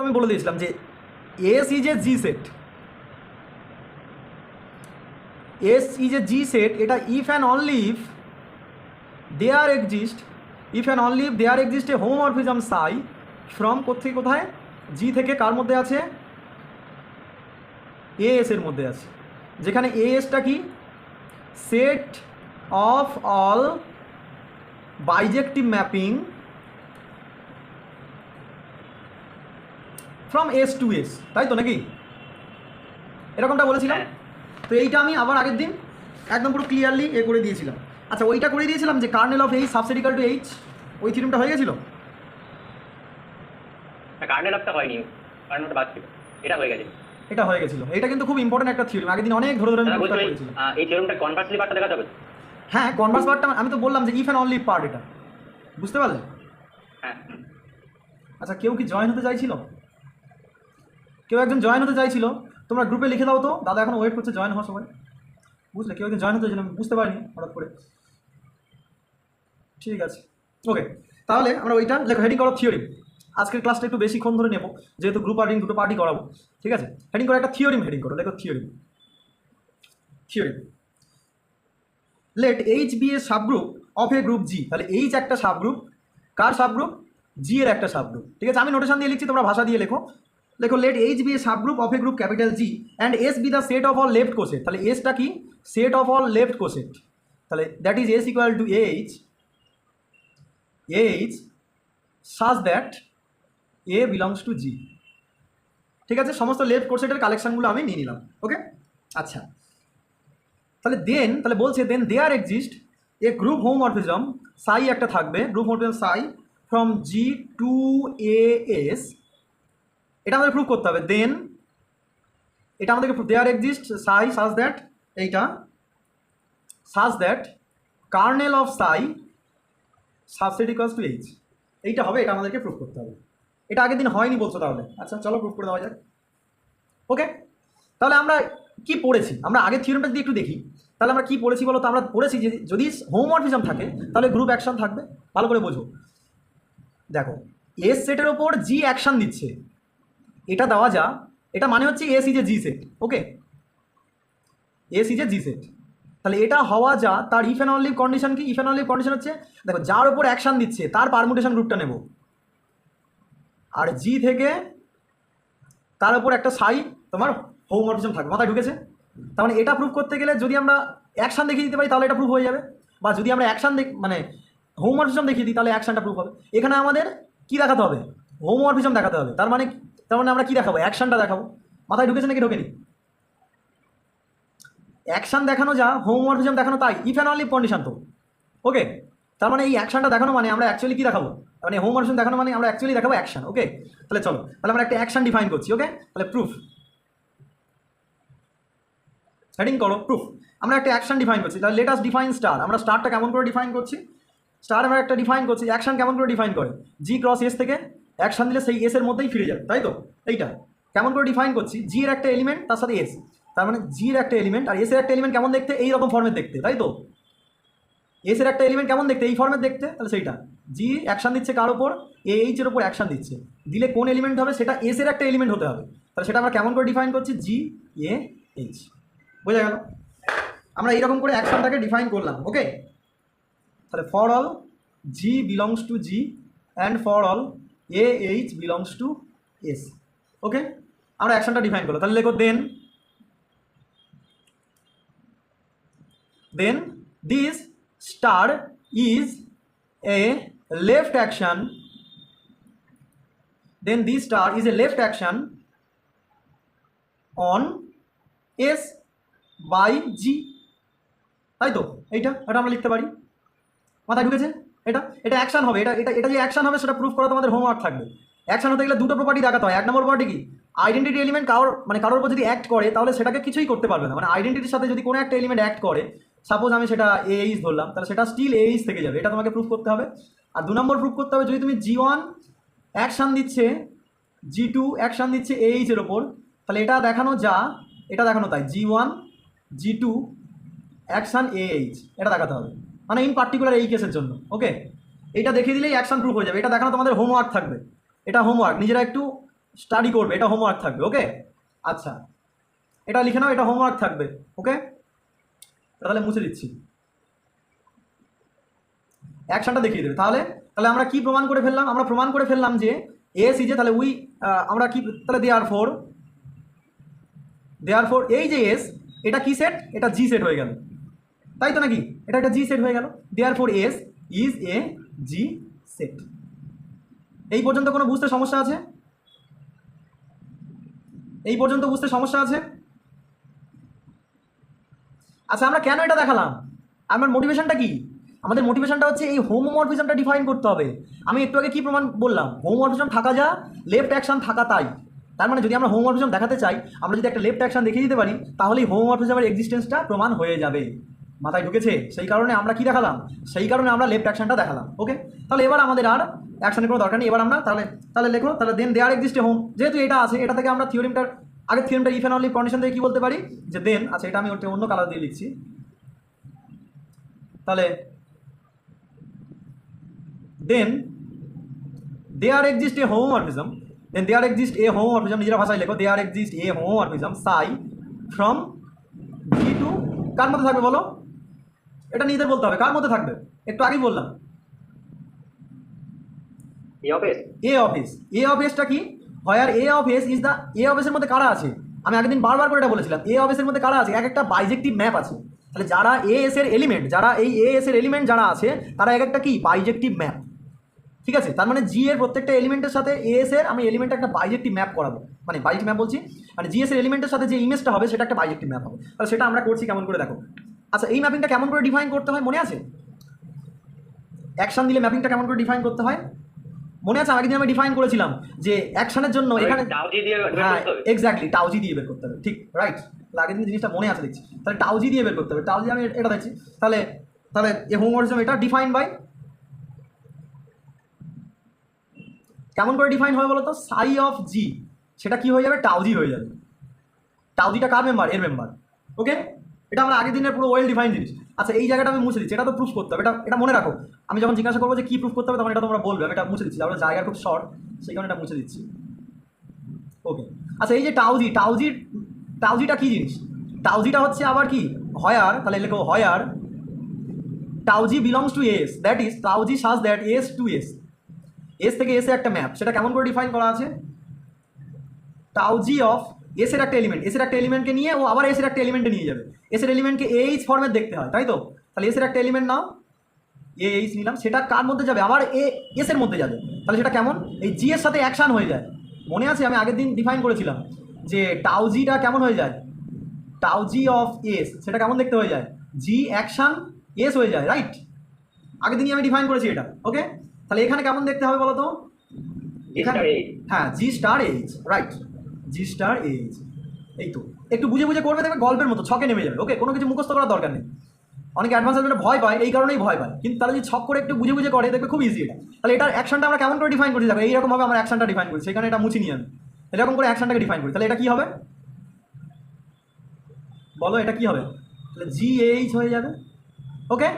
আমি বলে দিয়েছিলাম যে S is a G set, S is a G set, এটা if and only if there exist, if and only if there exist a homomorphism psi from কোথায় কোথায়, জি থেকে কার মধ্যে আছে, এ এস এর মধ্যে আছে, যেখানে এ এসটা কি, set of all bijective mapping from S to S, তাই তো নাকি? এরকমটা বলেছিলাম। তো এইটা আমি আবার আগের দিন একদম পুরো ক্লিয়ারলি করে দিয়েছিলাম। আচ্ছা, ওইটা করে দিয়েছিলাম যে kernel of H subset equal to H, ওই থিওরেমটা হয়ে গেছিল। কার্নেল অফটা হয়নি, কার্নেলটা বাদ ছিল, এটা হয়ে গেছে। এটা হয়ে গেছিল। এটা কিন্তু খুব ইম্পর্টেন্ট একটা থিওরেম, আগের দিন অনেক ধরে ধরে আমি প্রস্তাব করেছিলাম। এই থিওরেমটা কনভার্সলি পার্টটা দেখাতে হবে। হ্যাঁ, কনভার্স পার্টটা আমি তো বললাম যে ইফ অ্যান্ড অনলি পার্ট, এটা বুঝতে পারলে? হ্যাঁ। আচ্ছা, কেউ কি জয়েন হতে চাইছিল? কেউ একজন জয়েন হতে চাইছিল, তোমরা গ্রুপে লিখে দাও তো, দাদা এখন ওয়েট করছে জয়েন হওয়ার সময়, বুঝলে? কেউ একজন জয়েন হতে চাইছিল, আমি বুঝতে পারিনি হঠাৎ করে। ঠিক আছে, ওকে, তাহলে আমরা ওইটা লেখো, হেডিং করো থিওরিম। আজকের ক্লাসটা একটু বেশিক্ষণ ধরে নেবো, যেহেতু গ্রুপ আর দুটো পার্টি করাবো। ঠিক আছে, হেডিং করে একটা থিওরিম হেডিং করো, লেখো theorem. Theorem, let H be a subgroup of a group G. তাহলে এইচ একটা সাবগ্রুপ, কার সাবগ্রুপ? জি এর একটা সাবগ্রুপ। ঠিক আছে, আমি নোটেশন দিয়ে লিখছি, তোমরা ভাষা দিয়ে লেখো। লেখো let H be a subgroup of a group capital G and S be the set of all left coset. তাহলে এসটা কি? Set of all left coset. তাহলে that is S equal to H such that A belongs to G। ঠিক আছে, সমস্ত left কোসেটের কালেকশনগুলো আমি নিয়ে নিলাম। ওকে, আচ্ছা, তাহলে বলছে then there exist a group homomorphism psi একটা থাকবে, group homomorphism psi from G to A S. এটা আমাদের প্রুভ করতে হবে। দেন এটা আমাদেরকে দেয়ার এক্সিস্ট সাই সাজ দ্যাট, এইটা such that kernel of Sai subset equals to H. এইটা হবে, এটা আমাদেরকে প্রুভ করতে হবে। এটা আগের দিন হয়নি বলছো তাহলে? আচ্ছা, চলো প্রুভ করে দেওয়া যাক। ওকে, তাহলে আমরা কি পড়েছি? আমরা আগের থিওরেমটা যদি একটু দেখি, তাহলে আমরা কি পড়েছি বলো তো? আমরা পড়েছি যে যদি হোমোমরফিজম থাকে তাহলে গ্রুপ অ্যাকশন থাকবে। ভালো করে বোঝো, দেখো এস সেটের ওপর জি অ্যাকশন দিচ্ছে, এটা দেওয়া যা, এটা মানে হচ্ছে S is a G set. Okay, S is a G set, তাহলে এটা হওয়া যা, তার ইফ অ্যান্ড অনলি কন্ডিশন কি? ইফ অ্যান্ড অনলি কন্ডিশন হচ্ছে, দেখো যার ওপর অ্যাকশন দিচ্ছে তার পারমুটেশন গ্রুপটা নেব, আর জি থেকে তার উপর একটা সাই তোমার হোমোমরফিজম থাকবে। মাথায় ঢুকেছে? তার মানে এটা প্রুভ করতে গেলে যদি আমরা অ্যাকশন দেখিয়ে দিতে পারি তাহলে এটা প্রুভ হয়ে যাবে, বা যদি আমরা অ্যাকশন মানে হোমোমরফিজম দেখিয়ে দিই তাহলে অ্যাকশনটা প্রুভ হবে। এখানে আমাদের কি দেখাতে হবে? হোমোমরফিজম দেখাতে হবে। তার মানে আমরা কি দেখাবো? অ্যাকশনটা দেখাবো। মাথায় ঢুকেছে নাকি ঢোকেনি? অ্যাকশন দেখানো যা, হোমোমরফিজম দেখানো তাই, ইফ অ্যান্ড অনলি কন্ডিশন তো। ওকে, তার মানে এই অ্যাকশনটা দেখানো মানে আমরা অ্যাকচুয়ালি কি দেখাবো? মানে হোমোমরফিজম দেখানো মানে আমরা অ্যাকচুয়ালি দেখাবো অ্যাকশন। ওকে, তাহলে চলো, তাহলে আমরা একটা অ্যাকশন ডিফাইন করছি। ওকে, তাহলে প্রুফ, হেডিং করো প্রুফ। আমরা একটা অ্যাকশন ডিফাইন করছি, তাহলে লেট আস ডিফাইন স্টার। আমরা স্টারটা কেমন করে ডিফাইন করছি? স্টার আমরা একটা ডিফাইন করছি, অ্যাকশন কেমন করে ডিফাইন করে? জি ক্রস এস থেকে অ্যাকশন দিলে সেই এস এর মধ্যেই ফিরে যাবে, তাই তো? এইটা কেমন করে ডিফাইন করছি? জি এর একটা এলিমেন্ট তার সাথে এস, তার মানে জি এর একটা এলিমেন্ট আর এস এর একটা এলিমেন্ট কেমন দেখতে? এই রকম ফর্মেট দেখতে, তাই তো? এস এর একটা এলিমেন্ট কেমন দেখতে? এই ফর্মেট দেখতে। তাহলে সেইটা জি অ্যাকশন দিচ্ছে কার ওপর? এ এইচ এর ওপর অ্যাকশন দিচ্ছে, দিলে কোন এলিমেন্ট হবে? সেটা এস এর একটা এলিমেন্ট হতে হবে। তাহলে সেটা আমরা কেমন করে ডিফাইন করছি? জি এ এইচ। বোঝা গেল? আমরা এইরকম করে অ্যাকশনটাকে ডিফাইন করলাম। ওকে, তাহলে for all G belongs to G and for all A H belongs to S. Okay, আমরা অ্যাকশনটা ডিফাইন করলাম। তাহলে লেখো then this star is a left action, then this star is a left action on S by G, তাই তো? এটা আমরা লিখতে পারি। মাথায় ঢুকেছে? এটা অ্যাকশন হবে। এটা যে অ্যাকশন হবে সেটা প্রুফ করা তোমাদের হোমওয়ার্ক থাকবে। অ্যাকশন হতে গেলে দুটো প্রপার্টি দেখাতে হয়। এক নম্বর প্রপার্টি কি? আইডেন্টিটি এলিমেন্ট কারোর উপর যদি অ্যাক্ট করে তাহলে সেটাকে কিছুই করতে পারবে না। মানে আইডেন্টিটির সাথে যদি কোনো একটা এলিমেন্ট অ্যাক্ট করে, সাপোজ আমি সেটা এইচ ধরলাম, তাহলে সেটা স্টিল এইচ থেকে যাবে। এটা তোমাকে প্রুফ করতে হবে। আর দু নম্বর প্রুফ করতে হবে, যদি তুমি G1 অ্যাকশন দিচ্ছে, G2 অ্যাকশন দিচ্ছে এইচ এর ওপর, তাহলে এটা দেখানো যা, এটা দেখানো তাই, G1 G2 অ্যাকশন এইচ, এটা দেখাতে হবে। মানে ইন পার্টিকুলার এই কেসের জন্য। ওকে, এটা দেখিয়ে দিলেই অ্যাকশন প্রুফ হয়ে যাবে। এটা দেখানো তোমাদের হোমওয়ার্ক থাকবে। এটা হোমওয়ার্ক, নিজেরা একটু স্টাডি করবে, এটা হোমওয়ার্ক থাকবে। ওকে, আচ্ছা এটা লিখে নাও, এটা হোমওয়ার্ক থাকবে। ওকে, তাহলে মুছে দিচ্ছি, অ্যাকশনটা দেখিয়ে দেবে। তাহলে তাহলে আমরা কি প্রমাণ করে ফেললাম? আমরা প্রমাণ করে ফেললাম যে এস ইজ এ, তাহলে উই আমরা কি, তাহলে দেয়ার ফোর এই যে এস, এটা কি সেট? এটা জি সেট হয়ে গেল, তাই তো নাকি? এটা একটা জি সেট হয়ে গেল। Therefore S is a G set. এই পর্যন্ত কোনো বুঝতে সমস্যা আছে? এই পর্যন্ত বুঝতে সমস্যা আছে? আচ্ছা আমরা কেন এটা দেখালাম? আমার মোটিভেশনটা কি? আমাদের মোটিভেশনটা হচ্ছে এই হোমোমরফিজমটা ডিফাইন করতে হবে। আমি একটু আগে কি প্রমাণ বললাম? হোমোমরফিজম থাকা যা, লেফট অ্যাকশন থাকা তাই। তার মানে যদি আমরা হোমোমরফিজম দেখাতে চাই, আমরা যদি একটা লেফট অ্যাকশন দেখিয়ে দিতে পারি, তাহলেই হোমোমরফিজমের এক্সিস্টেন্সটা প্রমাণ হয়ে যাবে। মাথায় ঢুকেছে? সেই কারণে আমরা কি দেখালাম? সেই কারণে আমরা লেফট অ্যাকশনটা দেখালাম। ওকে, তাহলে এবার আমাদের আর অ্যাকশনের কোনো দরকার নেই। এবার আমরা তাহলে লেখো, তাহলে then there exist A home, যেহেতু এটা আছে, এটা থেকে আমরা থিওরিমটার আগের থিওরিমটা ইফ অ্যান্ড অনলি কন্ডিশন থেকে কি বলতে পারি যে দেন, আচ্ছা এটা আমি অন্য কালার দিয়ে লিখছি, তাহলে then there exist a homomorphism, then there exist a homomorphism, নিজেরা ভাষায় লেখো, there exist a homomorphism psi from G to, কার মধ্যে থাকবে বলো? এটা নিজেদের বলতে হবে, কার মধ্যে থাকবে? একটু আগেই বললাম, A of S. A of S. A of এসটা কি? Where A of S is the, A of এসের মধ্যে কারা আছে? আমি আগের দিন বারবার করে এটা বলেছিলাম, এ অফ এসের মধ্যে কারা আছে? এক একটা বাইজেক্টিভ ম্যাপ আছে। তাহলে যারা এ এস এর এলিমেন্ট, যারা এই এ এস এর এলিমেন্ট যারা আছে, তারা এক একটা কি বাইজেক্টিভ ম্যাপ। ঠিক আছে, তার মানে জি এর প্রত্যেকটা এলিমেন্টের সাথে এ এস এর আমি এলিমেন্টে একটা বাইজেক্টিভ ম্যাপ করাবো। মানে বাইজেক্টিভ ম্যাপ বলছি, মানে জি এস এর এলিমেন্টের সাথে যে ইমেজটা হবে সেটা একটা বাইজেক্টিভ ম্যাপ হবে। তাহলে সেটা আমরা করছি কেমন করে দেখো। আচ্ছা এই ম্যাপিংটা কেমন করে ডিফাইন করতে হয় মনে আছে? অ্যাকশন দিলে ম্যাপিংটা কেমন করে ডিফাইন করতে হয় মনে আছে? আগের দিন আমি ডিফাইন করেছিলাম যে অ্যাকশনের জন্য এখানে, টাউজি দিয়ে বের হ্যাঁ করতে হবে। এক্স্যাক্টলি টাউজি দিয়ে বের করতে হবে। ঠিক, রাইট, আগের দিন জিনিসটা মনে আছে দেখছি। তাহলে টাউজি দিয়ে বের করতে হবে, টাউজি আমি এটা দেখছি। তাহলে তাহলে এ হোমোমরফিজম এটা ডিফাইন বাই, কেমন করে ডিফাইন হবে বলো তো? সাই অফ জি, সেটা কি হয়ে যাবে? টাউজি হয়ে যাবে। টাউজিটা কার মেম্বার? এর মেম্বার। ওকে, এটা আমরা আগের দিনের পুরো ওয়েল ডিফাইন জিনিস। আচ্ছা এই জায়গাটা আমি মুছে দিচ্ছি, এটা তো প্রুফ করতে হবে, এটা এটা মনে রাখো। আমি যখন জিজ্ঞাসা করবো যে কী প্রুফ করতে হবে, তখন এটা তোমরা বলবে, আমি এটা মুছে দিচ্ছি। আমরা জায়গা খুব শর্ট, সেই কারণে এটা মুছে দিচ্ছি। ওকে, আচ্ছা এই যে টাউজিটা কি জিনিস? টাউজিটা হচ্ছে আবার কি? হয়ার, তাহলে লেখো where tau G belongs to S, that is tau G such that S to S, S থেকে এসে একটা ম্যাপ, সেটা কেমন করে ডিফাইন করা আছে? টাউজি অফ এসের একটা এলিমেন্ট, এসের একটা এলিমেন্টকে নিয়ে ও আবার এসের একটা এলিমেন্টে নিয়ে যাবে। এসের এলিমেন্টকে এইচ ফর্মে দেখতে হয়, তাই তো? তাহলে এসের একটা এলিমেন্ট নাও, এইচ নিলাম, সেটা কার মধ্যে যাবে? আবার এস এর মধ্যে যাবে। তাহলে সেটা কেমন? এই জি এর সাথে অ্যাকশন হয়ে যায়। মনে আছে আমি আগের দিন ডিফাইন করেছিলাম যে টাউজিটা কেমন হয়ে যায়? টাউজি অফ এস, সেটা কেমন দেখতে হয়ে যায়? জি অ্যাকশন এস হয়ে যায়, রাইট? আগের দিনই আমি ডিফাইন করেছি এটা। ওকে, তাহলে এখানে কেমন দেখতে হবে বলো তো? এখানে হ্যাঁ জি স্টার এইচ, রাইট, জি স্টার এইচ। এই তো একটু বুঝে বুঝে করবে, দেখবে গল্পের মতো ছকে নেমে যাবে। ওকে, কোনো কিছু মুখস্থ করার দরকার নেই। অনেকে অ্যাডভান্স লেভেলে ভয় পায়, এই কারণেই ভয় পায়, কিন্তু তারা যদি ছক করে একটু বুঝে বুঝে করে দেখবে খুব ইজি এটা। তাহলে এটার অ্যাকশনটা আমরা কেমন করে ডিফাইন করছি দেখো, এইরকমভাবে আমরা অ্যাকশনটা ডিফাইন করি, সেখানে এটা মুছি নিয়ে আমি এরকম করে অ্যাকশনটাকে ডিফাইন করি। তাহলে এটা কি হবে বলো? এটা কি হবে? তাহলে জি এইচ হয়ে যাবে। ওকে,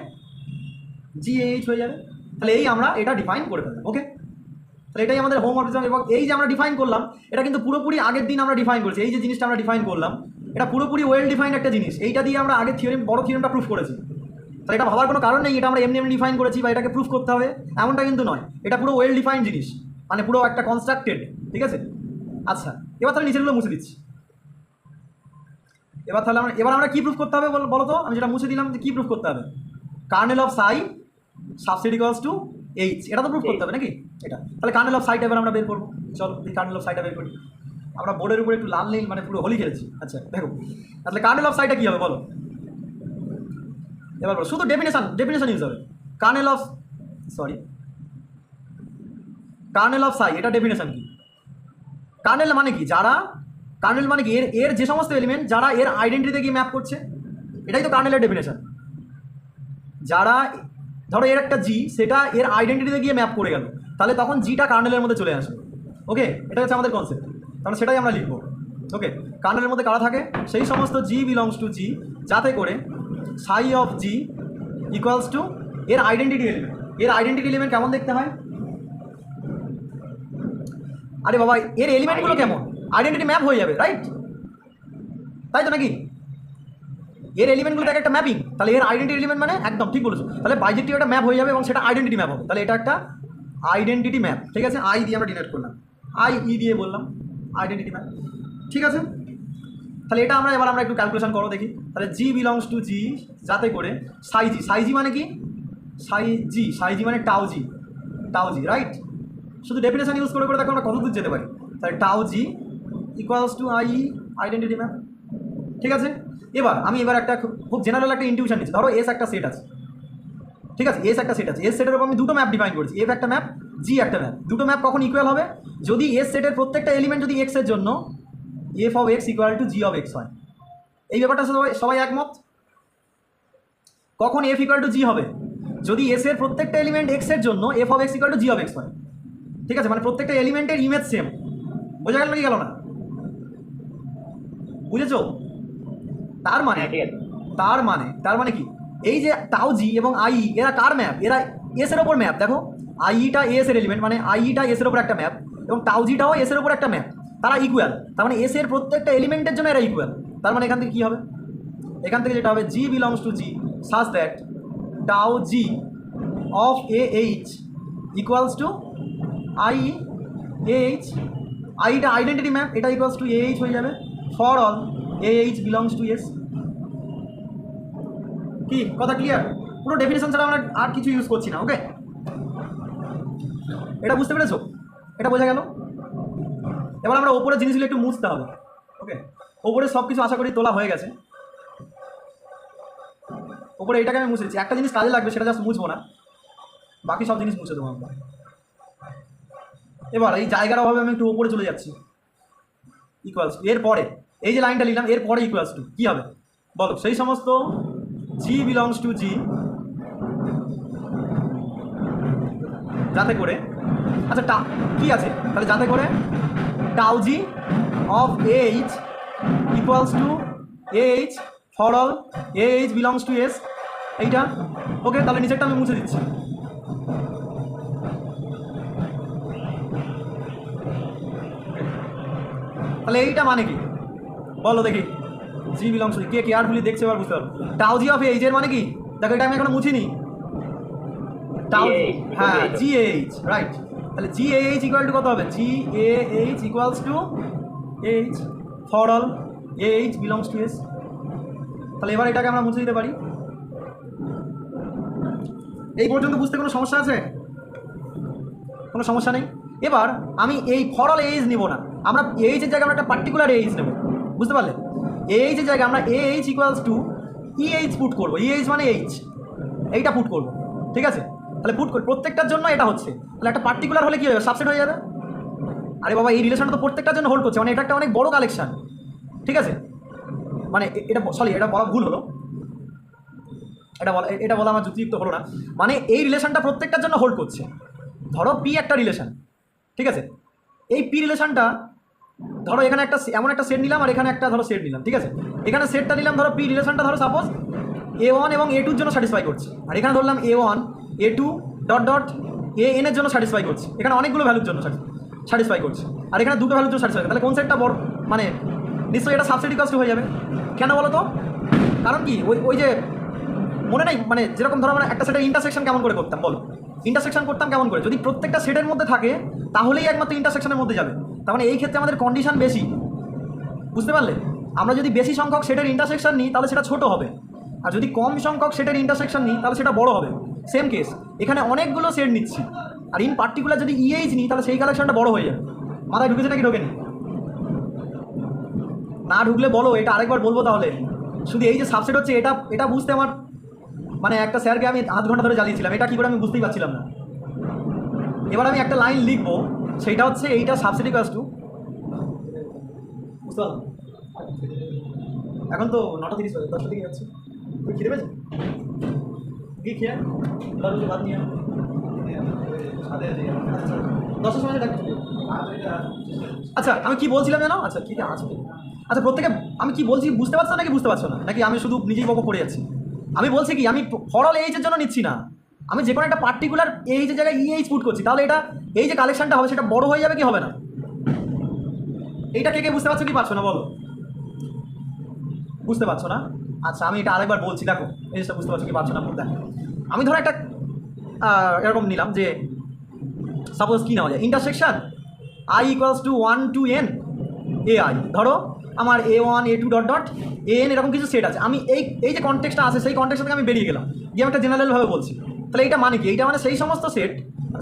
জি এইচ হয়ে যাবে। তাহলে এই আমরা এটা ডিফাইন করে ফেললাম। ওকে, তাহলে এটাই আমাদের হোমোমরফিজম। এবং এই যে আমরা ডিফাইন করলাম, এটা কিন্তু পুরোপুরি আগের দিন আমরা ডিফাইন করেছি। এই যে জিনিসটা আমরা ডিফাইন করলাম, এটা পুরোপুরি ওয়েল ডিফাইন্ড একটা জিনিস। এইটা দিয়ে আমরা আগের থিওরিম, বড় থিওরিমটা প্রুফ করেছি। তাহলে এটা ভাবার কোনো কারণ নেই এটা আমরা এমনি এমনি ডিফাইন করেছি বা এটাকে প্রুফ করতে হবে, এমনটা কিন্তু নয়। এটা পুরো ওয়েল ডিফাইন্ড জিনিস, মানে পুরো একটা কনস্ট্রাক্টেড। ঠিক আছে, আচ্ছা এবার তাহলে নিচেরগুলো মুছে দিচ্ছি। এবার তাহলে আমরা কী প্রুফ করতে হবে বলো তো? আমি যেটা মুছে দিলাম যে কী প্রুফ করতে হবে? Kernel of Sai subset equals to H, এটা তো প্রুফ করতে হবে নাকি? এটা তাহলে কার্নেল অফ সাইটা এবার আমরা বের করবো। চলো কার্নেল অফ সাইটা বের করি। আমরা বোর্ডের উপরে একটু লাল নীল মানে পুরো হোলি খেলেছি। আচ্ছা দেখো, তাহলে কার্নেল অফ সাইটা কী হবে বলো? এবার বলো, শুধু ডেফিনেশন ইউজ হবে। কার্নেল অফ সাই, এটা ডেফিনেশন কি? কার্নেল মানে কি? কার্নেল মানে কি? এর যে সমস্ত এলিমেন্ট যারা এর আইডেন্টিটিতে গিয়ে ম্যাপ করছে, এটাই তো কার্নেলের ডেফিনেশন। যারা ধরো এর একটা জি, সেটা এর আইডেন্টিটিতে গিয়ে ম্যাপ করে গেল, তাহলে তখন জিটা কার্নেলের মধ্যে চলে আসবে। ওকে, এটা হচ্ছে আমাদের কনসেপ্ট, তাহলে সেটাই আমরা লিখবো। ওকে, কার্নেলের মধ্যে কারা থাকে? সেই সমস্ত জি বিলংস টু জি, যাতে করে সাই অফ জি ইকুয়ালস টু এর আইডেন্টিটি এলিমেন্ট। এর আইডেন্টিটি এলিমেন্ট কেমন দেখতে হয়? আরে বাবা এর এলিমেন্টগুলো কেমন আইডেন্টিটি ম্যাপ হয়ে যাবে, রাইট? তাই তো নাকি? এর এলিমেন্টগুলো দেখ একটা ম্যাপিং, তাহলে এর আইডেন্টিটি এলিমেন্ট মানে একদম ঠিক বলেছো, তাহলে বাইজেক্টিভ একটা ম্যাপ হয়ে যাবে এবং সেটা আইডেন্টিটি ম্যাপ হবে, তাহলে এটা একটা আইডেন্টিটি ম্যাপ। ঠিক আছে, আই দিয়ে আমরা ডিনোট করলাম, আই ই দিয়ে বললাম আইডেন্টিটি ম্যাপ। ঠিক আছে, তাহলে এটা আমরা একটু ক্যালকুলেশন করো দেখি। তাহলে জি বিলংস টু জি, যাতে করে সাই জি মানে কি, সাই জি মানে টাউ জি, রাইট? শুধু ডেফিনেশন ইউজ করে দেখো আমরা কত দূর যেতে পারি। তাহলে tau G equals to I identity map. ঠিক আছে, এবার একটা খুব জেনারেল একটা ইনটিউশন নিচ্ছি। ধরো এস একটা সেট আছে, ঠিক আছে, এস একটা সেট আছে, এস সেটের উপর আমি দুটো ম্যাপ ডিফাইন করেছি, এফ একটা ম্যাপ, জি একটা ম্যাপ। দুটো ম্যাপ কখন ইকুয়াল হবে? যদি এস সেটের প্রত্যেকটা এলিমেন্ট যদি এক্সের জন্য F of x equal to G of x হয়। এই ব্যাপারটা সবাই একমত? কখন এফ ইকুয়াল টু জি হবে? যদি এস এর প্রত্যেকটা এলিমেন্ট এক্সের জন্য F of x equal to G of x হয়। ঠিক আছে, মানে প্রত্যেকটা এলিমেন্টের ইমেজ সেম। বোঝা গেল কি গেল না? বুঝেছো? তার মানে কি, এই যে টাউ জি এবং আই এরা কার ম্যাপ? এরা এস এর ওপর ম্যাপ। দেখো আইটা এস এর এলিমেন্ট, মানে আইটা এস এর ওপর একটা ম্যাপ এবং টাউ জিটাও এস এর ওপর একটা ম্যাপ, তারা ইকুয়াল। তার মানে এস এর প্রত্যেকটা এলিমেন্টের জন্য এরা ইকুয়াল। তার মানে এখান থেকে কী হবে? এখান থেকে যেটা হবে, G belongs to G such that tau G of A H equals to I A H. আইটা আইডেন্টিটি ম্যাপ, এটা ইকুয়ালস টু এ এইচ হয়ে যাবে for all A H belongs to S. কি কথা ক্লিয়ার? পুরো ডেফিনেশন ছাড়া আমরা আর কিছু ইউজ করছি না। ওকে, এটা বুঝতে পেরেছো? এটা বোঝা গেল? এবার আমরা ওপরের জিনিসগুলো একটু মুছতে হবে। ওকে, ওপরে সব কিছু আশা করি তোলা হয়ে গেছে। ওপরে এটাকে আমি মুছেছি, একটা জিনিস কাজে লাগবে সেটা জাস্ট মুছবো না, বাকি সব জিনিস মুছে দেবো আমরা। এবার এই জায়গার অভাবে আমি একটু ওপরে চলে যাচ্ছি। ইকুয়ালস টু, এরপরে এই যে লাইনটা নিলাম এরপরে ইকুয়ালস টু কী হবে বলো? সেই সমস্ত জি বিলংস টু জি, যাতে করে, আচ্ছা কি আছে তাহলে, যাতে করে tau G of H equals two H for all H belongs to S, এইটা। ওকে, তাহলে নিচেরটা আমি মুছে দিচ্ছি। তাহলে এইটা মানে কি বলো দেখি? জি বিলংস টু, কে কেয়ারফুলি দেখছে এবার বুঝতে পারো। টাউ জি অফ এইচ এর মানে কি? দেখো এটা আমি এখনো মুছিনি। টাউ, হ্যাঁ, জি এইচ, রাইট। তাহলে জি এইচ ইকুয়াল টু কত হবে? G H equals two H for all H belongs to S. তাহলে এবার এটাকে আমরা মুছে দিতে পারি। এই পর্যন্ত বুঝতে কোনো সমস্যা আছে? কোনো সমস্যা নেই। এবার আমি এই ফর অল এইচ নিব না, আমরা এইচের জায়গায় আমরা একটা পার্টিকুলার এইচ নেব। বুঝতে পারলে? এইচের জায়গায় আমরা H equals to EH put করবো। ইএইচ মানে এইচ, এইটা পুট করবো। ঠিক আছে, তাহলে পুট করি প্রত্যেকটার জন্য এটা হচ্ছে। তাহলে একটা পার্টিকুলার হলে কী হবে? সাবসেট হয়ে যাবে। আরে বাবা এই রিলেশনটা তো প্রত্যেকটার জন্য হোল্ড করছে, মানে এটা একটা অনেক বড় কালেকশন। ঠিক আছে, মানে এটা এটা বলা ভুল হলো, এটা বলা আমার যুক্তিযুক্ত হলো না। মানে এই রিলেশনটা প্রত্যেকটার জন্য হোল্ড করছে। ধরো পি একটা রিলেশন, ঠিক আছে, এই পি রিলেশনটা ধরো এখানে একটা এমন একটা সেট নিলাম আর এখানে একটা ধরো সেট নিলাম। ঠিক আছে, এখানে সেটটা নিলাম, ধরো পি রিলেশনটা ধরো সাপোজ A1 এবং A2 এর জন্য স্যাটিসফাই করছে, আর এখানে ধরলাম A1 A2 dot dot AN এর জন্য স্যাটিসফাই করছে। এখানে অনেকগুলো ভ্যালুর জন্য স্যাটিসফাই করছে, আর এখানে দুটো ভ্যালুর জন্য স্যাটিসফাই। তাহলে কোন সেটটা বড়? মানে নিশ্চয়ই এটা সাবসেট ইকুয়ালস টু হয়ে যাবে। কেন বলো তো? কারণ কি, ওই যে মনে নেই, মানে যেরকম ধরো আমরা একটা সেটের ইন্টারসেকশন কেমন করে করতাম বলো? ইন্টারসেকশন করতাম কেমন করে? যদি প্রত্যেকটা সেটের মধ্যে থাকে তাহলেই একমাত্র ইন্টারসেকশনের মধ্যে যাবে। তার মানে এই ক্ষেত্রে আমাদের কন্ডিশন বেশি। বুঝতে পারলে? আমরা যদি বেশি সংখ্যক সেটের ইন্টারসেকশন নিই তাহলে সেটা ছোট হবে, আর যদি কম সংখ্যক সেটের ইন্টারসেকশন নিই তাহলে সেটা বড় হবে। সেম কেস, এখানে অনেকগুলো সেট নিচ্ছি, আর ইন পার্টিকুলার যদি ইএইচ নিই তাহলে সেই কালেকশনটা বড় হয়ে যাবে। মাথায় ঢুকেছে নাকি ঢোকেনি? না ঢুকলে বলো, এটা আরেকবার বলবো তাহলে। শুধু এই যে সাবসেট হচ্ছে এটা বুঝতে আমার মানে একটা স্যারকে আমি আধ ঘন্টা ধরে জ্বালিয়েছিলাম, এটা কী করে আমি বুঝতেই পারছিলাম না। এবার আমি একটা লাইন লিখবো, সেইটা হচ্ছে এইটা সাবসেট ইকুয়ালস টু, বুঝতে পারলাম? এখন তো 9:30 বাজে, 10টার দিকে যাচ্ছে। তুই খিদে পেয়েছিস? কি খেয়ে বাদ নিয়ে 10টার সময় ডাক। আচ্ছা আমি কি বলছিলাম জানো? আচ্ছা ঠিক আছে, আচ্ছা প্রত্যেকে আমি কি বলছি বুঝতে পারছো নাকি বুঝতে পারছো না, নাকি আমি শুধু নিজেই বকো করে যাচ্ছি? আমি বলছি কি, আমি ফর অল এইচের জন্য নিচ্ছি না, আমি যে কোনো একটা পার্টিকুলার এইচের জায়গায় ইএইচ পুট করছি। তাহলে এটা এই যে কালেকশনটা হবে সেটা বড় হয়ে যাবে কি হবে না? এইটা কে কে বুঝতে পারছো কি পারছো না বলো? বুঝতে পারছো না? আচ্ছা আমি এটা আরেকবার বলছি, দেখো এই জিনিসটা বুঝতে পারছো কি পারছো না দেখো। আমি ধরো একটা এরকম নিলাম যে সাপোজ কি নেওয়া যায়, intersection i equals to 1 to n ai, ধরো আমার a1 a2 dot dot an এরকম কিছু সেট আছে। আমি এই যে কনটেক্সটটা আছে সেই কনটেক্সট থেকে আমি বেরিয়ে গেলাম, গিয়ে আমি একটা জেনারেলভাবে বলছি। তাহলে এইটা মানে কি? এইটা মানে সেই সমস্ত সেট,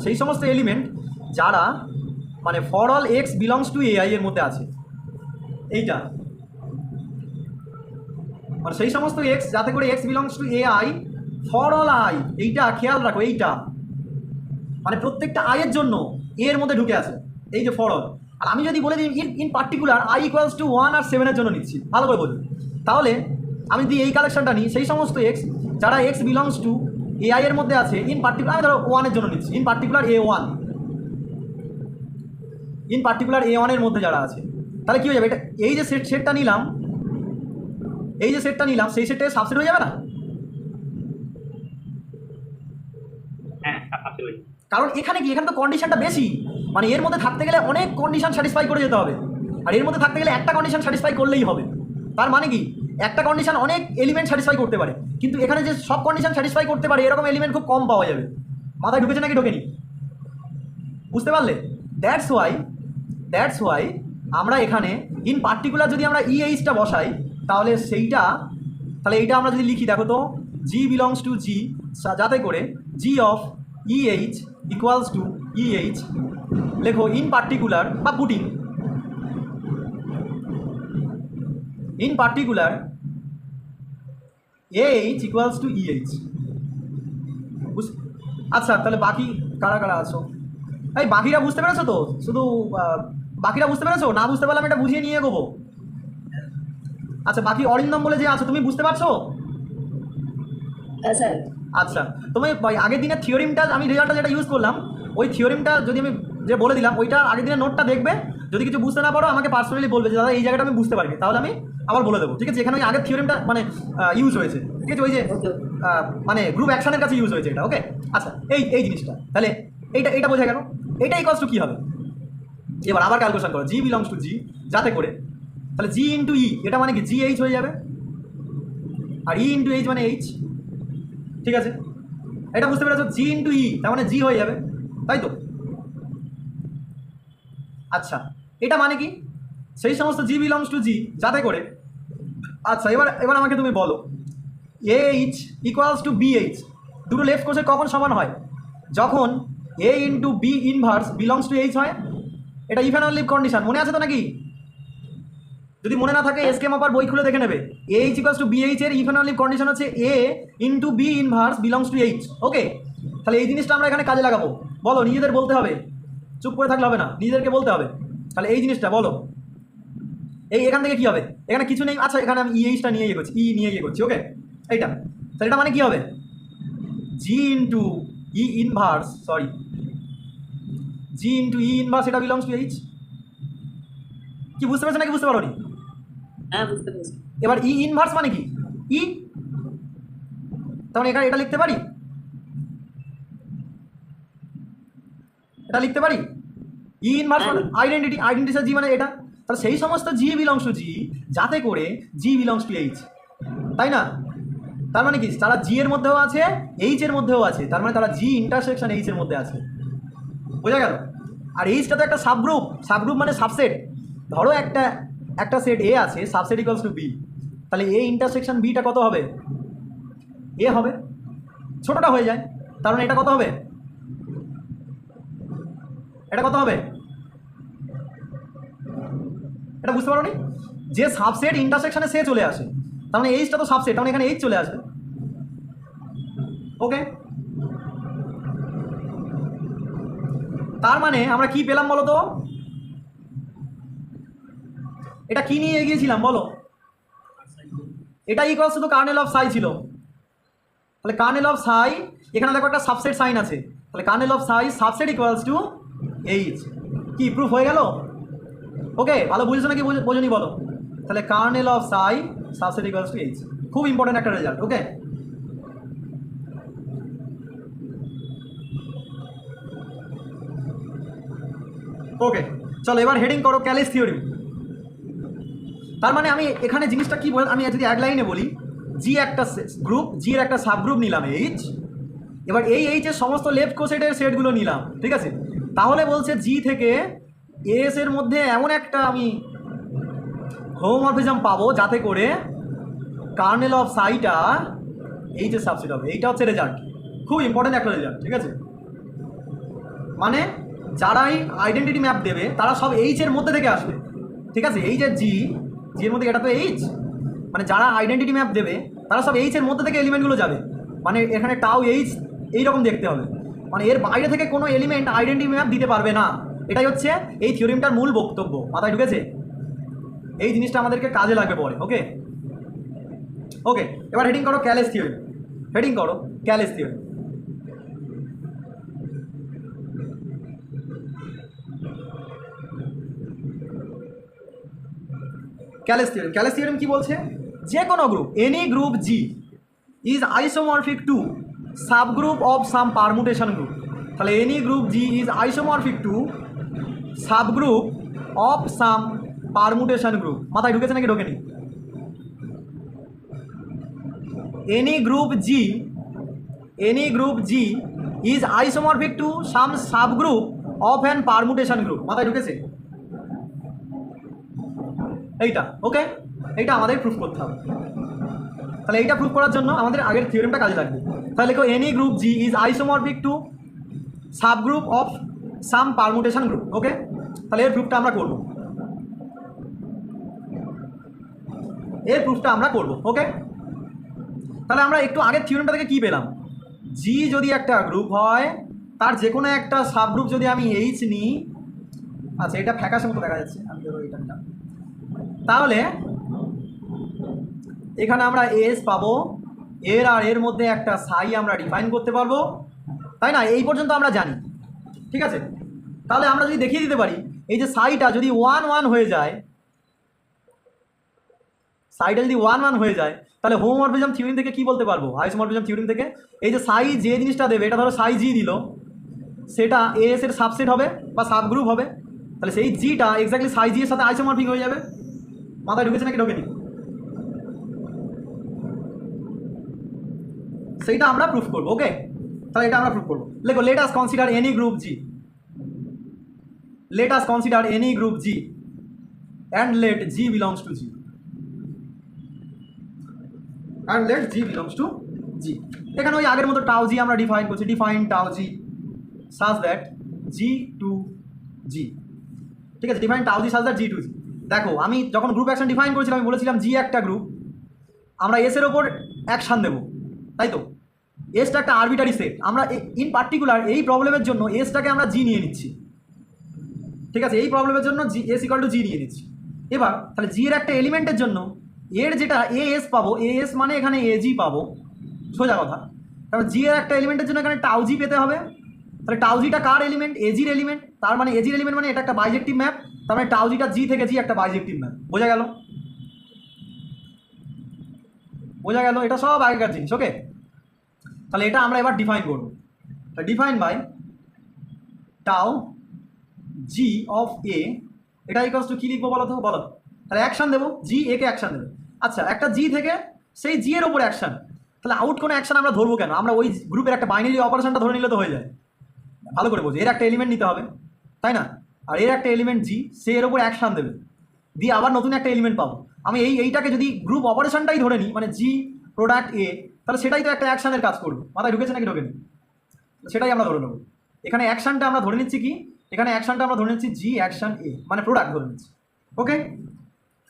সেই সমস্ত এলিমেন্ট যারা মানে for all x belongs to ai এর মধ্যে আছে। এইটা মানে সেই সমস্ত এক্স যাতে করে x belongs to ai for all I, এইটা খেয়াল রাখো। এইটা মানে প্রত্যেকটা আয়ের জন্য এর মধ্যে ঢুকে আছে এই যে ফর অল। আর আমি যদি বলে দিই in particular i equals to 1 আর 7 এর জন্য নিচ্ছি, ভালো করে বলুন, তাহলে আমি যদি এই কালেকশনটা নিই সেই সমস্ত এক্স যারা এক্স বিলংস টু ai এর মধ্যে আছে, ইন পার্টিকুলার আমি ধরো 1 এর জন্য নিচ্ছি, in particular a1, in particular a1 এর মধ্যে যারা আছে, তাহলে কী হয়ে যাবে? এটা এই যে সেটটা নিলাম, এই যে সেটটা নিলাম সেই সেটটা সাবসেট হয়ে যাবে না? হ্যাঁ absolutely। কারণ এখানে কি, এখানে তো কন্ডিশনটা বেশি, মানে এর মধ্যে থাকতে গেলে অনেক কন্ডিশন স্যাটিসফাই করে যেতে হবে, আর এর মধ্যে থাকতে গেলে একটা কন্ডিশন স্যাটিসফাই করলেই হবে। তার মানে কি, একটা কন্ডিশন অনেক এলিমেন্ট স্যাটিসফাই করতে পারে, কিন্তু এখানে যে সব কন্ডিশন স্যাটিসফাই করতে পারে এরকম এলিমেন্ট খুব কম পাওয়া যাবে। মাথায় ঢুকেছে নাকি ঢোকেনি? বুঝতে পারলে? দ্যাটস ওয়াই আমরা এখানে ইন পার্টিকুলার যদি আমরা ইএইচটা বসাই তাহলে তাহলে এইটা আমরা যদি লিখি, দেখো তো, জি বিলংস টু জি, যাতে করে G of E H equals to E H, লেখো ইন পার্টিকুলার বা putting in particular H equals to E H. আচ্ছা তাহলে বাকি কারা কারা আছো? এই বাকিরা বুঝতে পেরেছো তো? শুধু বাকিরা বুঝতে পেরেছো? না বুঝতে পারলে আমি এটা বুঝিয়ে নিয়ে এগোবো। আচ্ছা বাকি অরিন্দম বলে যে আছো, তুমি বুঝতে পারছো? হ্যাঁ স্যার। আচ্ছা তুমি আগের দিনের থিওরিমটা, আমি রেজাল্টটা যেটা ইউজ করলাম ওই থিওরিমটা যদি আমি যে বলে দিলাম ওইটা আগের দিনের নোটটা দেখবে, যদি কিছু বুঝতে না পারো আমাকে পার্সোনালি বলবে যে দাদা এই জায়গাটা আমি বুঝতে পারিনি, তাহলে আমি আবার বলে দেবো, ঠিক আছে? এখানে ওই আগের থিওরিমটা মানে ইউজ হয়েছে, ঠিক আছে? ওই যে মানে গ্রুপ অ্যাকশনের কাছে ইউজ হয়েছে এটা, ওকে? আচ্ছা এই জিনিসটা তাহলে এইটা বোঝা গেল। এইটা ইকুয়ালস টু কী হবে? এবার আবার ক্যালকুলেশন করো, জি বিলংস টু জি, যাতে করে তাহলে জি ইন্টু ই, এটা মানে কি জি এইচ হয়ে যাবে, আর ই ইন্টু এইচ মানে এইচ, ঠিক আছে? এটা বুঝতে পেরেছো? জি ইন্টু ই তার মানে জি হয়ে যাবে, তাই তো? আচ্ছা এটা মানে কি? সেই সমস্ত জি বিলংস টু জি যাতে করে, আচ্ছা এবার আমাকে তুমি বলো, এইচ ইকুয়ালস টু বিএইচ, দুটো লেফট কোষে কখন সমান হয়? যখন A into B inverse belongs to H হয়। এটা ইফ অ্যান্ড অনলি কন্ডিশন, মনে আছে তো নাকি? যদি মনে না থাকে এসকে মাপার বই খুলে দেখে নেবে। এইচ ইকুয়ালস টু বিএইচ এর ইফ অ্যান্ড অনলি কন্ডিশন হচ্ছে A into B inverse belongs to H, okay? তাহলে এই জিনিসটা আমরা এখানে কাজে লাগাবো। বলো, নিজেদের বলতে হবে, চুপ করে থাকলে হবে না, নিজেদেরকে বলতে হবে। তাহলে এই জিনিসটা বলো, এখান থেকে কী হবে? এখানে কিছু নেই, আচ্ছা এখানে আমি ইএইচটা নিয়ে এগোচ্ছি, নিয়ে এগোচ্ছি, ওকে? এইটা তাহলে এটা মানে কী হবে? জি ইন্টু ই ইনভার্স, জি ইন্টু ই ইনভার্স এটা বিলংস টু এইচ। কি বুঝতে পারছো নাকি বুঝতে পারো নি? হ্যাঁ বুঝতে পেরেছি। এবার ই ইনভার্স মানে কি? ই, তাহলে এখানে এটা লিখতে পারি, এটা লিখতে পারি ই ইনভার্স মানে আইডেন্টিটি জি মানে এটা। তাহলে সেই সমস্ত জি বিলংস টু জি যাতে করে জি বিলংস টু এইচ, তাই না? তার মানে কি তারা জি এর মধ্যেও আছে এইচ এর মধ্যেও আছে, তার মানে তারা জি ইন্টারসেকশন এইচ এর মধ্যে আছে, বোঝা গেল? আর এইচটা তো একটা সাবগ্রুপ মানে সাবসেট। ধরো একটা সেট এ আছে, সাবসেট ইকুয়ালস টু বি, তাহলে এ ইন্টারসেকশন বিটা কত হবে? এ হবে, ছোটটা হয়ে যায়, তার মানে এটা কত হবে? এটা কত হবে? এটা বুঝতে পারো নি? যে সাবসেট ইন্টারসেকশনে সে চলে আসে, তার মানে এইচটা তো সাবসেট, তার মানে এখানে এইচ চলে আসবে, ওকে? তার মানে আমরা কি পেলাম বলো তো? এটা কি নিয়ে এগিয়েছিলাম বলো? এটা ইকুয়ালস টু কার্নেল অফ সাই ছিল। তাহলে কার্নেল অফ সাই, এখানে দেখো একটা সাবসেট সাইন আছে, তাহলে kernel of Sai subset equals to H. কি প্রুফ হয়ে গেল? ওকে, ভালো বুঝেছো নাকি বোঝনি বলো? তাহলে kernel of Sai subset equals to H, খুব ইম্পর্টেন্ট একটা রেজাল্ট, ওকে? ওকে চলো এবার হেডিং করো ক্যালিস থিওরিম। তার মানে আমি এখানে জিনিসটা কি বল, আমি যদি এক লাইনে বলি, জি একটা গ্রুপ, জি এর একটা সাবগ্রুপ নিলাম এইচ, এবার এই এইচের সমস্ত লেফট কোসেটের সেটগুলো নিলাম, ঠিক আছে? তাহলে বলছে জি থেকে এস এর মধ্যে এমন একটা আমি হোমোমরফিজম পাবো যাতে করে কার্নেল অফ সাইটা এইচের সাবসেট হবে। এইটা হচ্ছে রেজাল্ট, খুব ইম্পর্টেন্ট একটা রেজাল্ট, ঠিক আছে? মানে যারাই আইডেন্টিটি ম্যাপ দেবে তারা সব এইচ এর মধ্যে থেকে আসবে, ঠিক আছে? এই যে জি, জি এর মধ্যে এটা তো এইচ, মানে যারা আইডেন্টিটি ম্যাপ দেবে তারা সব এইচ এর মধ্যে থেকে এলিমেন্টগুলো যাবে। মানে এখানে টাউ এইচ এইরকম দেখতে হবে, মানে এর বাইরে থেকে কোনো এলিমেন্ট আইডেন্টিটি ম্যাপ দিতে পারবে না। এটাই হচ্ছে এই থিওরিমটার মূল বক্তব্য। মাথায় ঢুকেছে? এই জিনিসটা আমাদেরকে কাজে লাগবে পরে। ওকে ওকে, এবার হেডিং করো ক্যালেস থিওরি, হেডিং করো Cayley's theory. Cayley's theorem, Cayley's theorem কি বলছে? যে কোনো group, any group G is isomorphic to subgroup of some permutation group. তাহলে any group G is isomorphic to subgroup of some permutation group. মাথায় ঢুকেছে নাকি ঢোকেনি? Any group G, any group G is isomorphic to some subgroup of an permutation group. মাথায় ঢুকেছে এইটা? ওকে, এইটা আমাদের প্রুফ করতে হবে। তাহলে এইটা প্রুফ করার জন্য আমাদের আগের থিওরেমটা কাজে লাগবে। তাহলে লেখো any group G is isomorphic to subgroup of some permutation group. Okay, তাহলে এর প্রুফটা আমরা করব, এর প্রুফটা আমরা করব। ওকে, তাহলে আমরা একটু আগের থিওরেমটা থেকে কী পেলাম? জি যদি একটা গ্রুপ হয়, তার যে কোনো একটা সাবগ্রুপ যদি আমি এইচ নিই, আচ্ছা এটা ফ্যাকাশের মতো দেখা যাচ্ছে, আমি ধরো এটা নিলাম, তাহলে এখানে আমরা এস পাবো, এর আর এর মধ্যে একটা সাই আমরা ডিফাইন করতে পারবো, তাই না? এই পর্যন্ত আমরা জানি, ঠিক আছে? তাহলে আমরা যদি দেখিয়ে দিতে পারি এই যে সাইটা যদি 1 1 হয়ে যায়, সাইটা যদি 1 1 হয়ে যায়, তাহলে হোমোমরফিজম থিওরিম থেকে কি বলতে পারবো? আইসোমরফিজম থিওরিম থেকে এই যে সাই যে জিনিসটা দেবে, এটা ধরো সাই জি দিল, সেটা এস এর সাবসেট হবে বা সাবগ্রুপ হবে, তাহলে সেই জিটা এক্স্যাক্টলি সাই জি এর সাথে আইসোমরফিক হয়ে যাবে। মাথায় ঢুকেছে নাকি ঢোকেনি? সেইটা আমরা প্রুফ করবো। ওকে, তাহলে এটা আমরা প্রুফ করবো। লেখো let us consider any group G, let us consider any group G and let G belongs to G, and let G belongs to G. এখানে ওই আগের মতো টাউ জি আমরা ডিফাইন করছি, define tau G such that G to G, ঠিক আছে? Define tau G such that G to G। দেখো আমি যখন গ্রুপ অ্যাকশন ডিফাইন করেছিলাম আমি বলেছিলাম জি একটা গ্রুপ, আমরা এস এর ওপর অ্যাকশান দেবো, তাই তো? এসটা একটা আরবিটারি সেট, আমরা ইন পার্টিকুলার এই প্রবলেমের জন্য এসটাকে আমরা জি নিয়ে নিচ্ছি, ঠিক আছে? এই প্রবলেমের জন্য জি এস ইকুয়াল টু জি নিয়ে নিচ্ছি। এবার তাহলে জি এর একটা এলিমেন্টের জন্য এর যেটা এ এস পাবো, এ এস মানে এখানে এ জি পাবো, সোজা কথা। তাহলে জি এর একটা এলিমেন্টের জন্য এখানে টাউ জি পেতে হবে। তাহলে টাউ জিটা কার এলিমেন্ট? এজির এলিমেন্ট। তার মানে এজির এলিমেন্ট মানে এটা একটা বাইজেক্টিভ ম্যাপ, তার মানে টাউ জিটা জি থেকে জি একটা বাইজেক্টিভ ম্যাপ। বোঝা গেল? বোঝা গেল? এটা সব আগেকার জিনিস। ওকে, তাহলে এটা আমরা এবার ডিফাইন করবো। Define by tau G of A, এটা ইকুয়ালস টু কী লিখবো বলো তো? বলো। তাহলে অ্যাকশান দেবো, জি এ কে অ্যাকশান দেবে। আচ্ছা, একটা জি থেকে সেই জি এর ওপরে অ্যাকশান, তাহলে আউট কোনো অ্যাকশান আমরা ধরবো কেন? আমরা ওই গ্রুপের একটা বাইনারি অপারেশনটা ধরে নিলে তো হয়ে যায়। ভালো করে বোঝো, এর একটা এলিমেন্ট নিতে হবে, তাই না? আর এর একটা এলিমেন্ট জি, সে এর ওপর অ্যাকশান দেবে, দিয়ে আবার নতুন একটা এলিমেন্ট পাবো। আমি এইটাকে যদি গ্রুপ অপারেশনটাই ধরে নিই, মানে জি প্রোডাক্ট এ, তাহলে সেটাই তো একটা অ্যাকশানের কাজ করবো। মাথায় ঢুকেছে নাকি ঢোকেনি? সেটাই আমরা ধরে নেবো। এখানে অ্যাকশানটা আমরা ধরে নিচ্ছি কি? এখানে অ্যাকশানটা আমরা ধরে নিচ্ছি জি অ্যাকশান এ, মানে প্রোডাক্ট ধরে নিচ্ছি। Okay,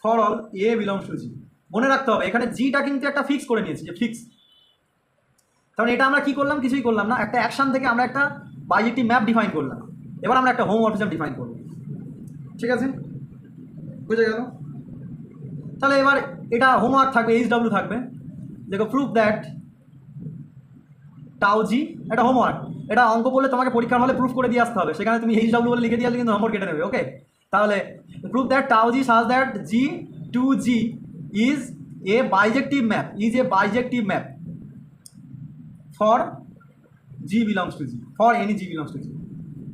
for all A belongs to G. মনে রাখতে হবে এখানে জিটা কিন্তু একটা ফিক্স করে নিয়েছি, যে ফিক্স। কারণ এটা আমরা কি করলাম? কিছুই করলাম না, একটা অ্যাকশান থেকে আমরা একটা বাইজেক্টিভ ম্যাপ ডিফাইন করলাম। এবার আমরা একটা হোমোমরফিজম ডিফাইন করব, ঠিক আছে? বুঝে গেল? তাহলে এবার এটা হোমওয়ার্ক থাকবে, এইচডব্লিউ থাকবে। দেখো প্রুফ দ্যাট টাউ জি, এটা হোমওয়ার্ক, এটা অঙ্ক বললে তোমাকে পরীক্ষার হলে প্রুফ করে দিয়ে আসতে হবে, সেখানে তুমি এইচডব্লিউ বলে লিখে দিয়ে কিন্তু নম্বর কেটে নেবে। ওকে, তাহলে proof that tau G such that G to G is a bijective map, is a bijective map for G belongs to G, for any G belongs to G.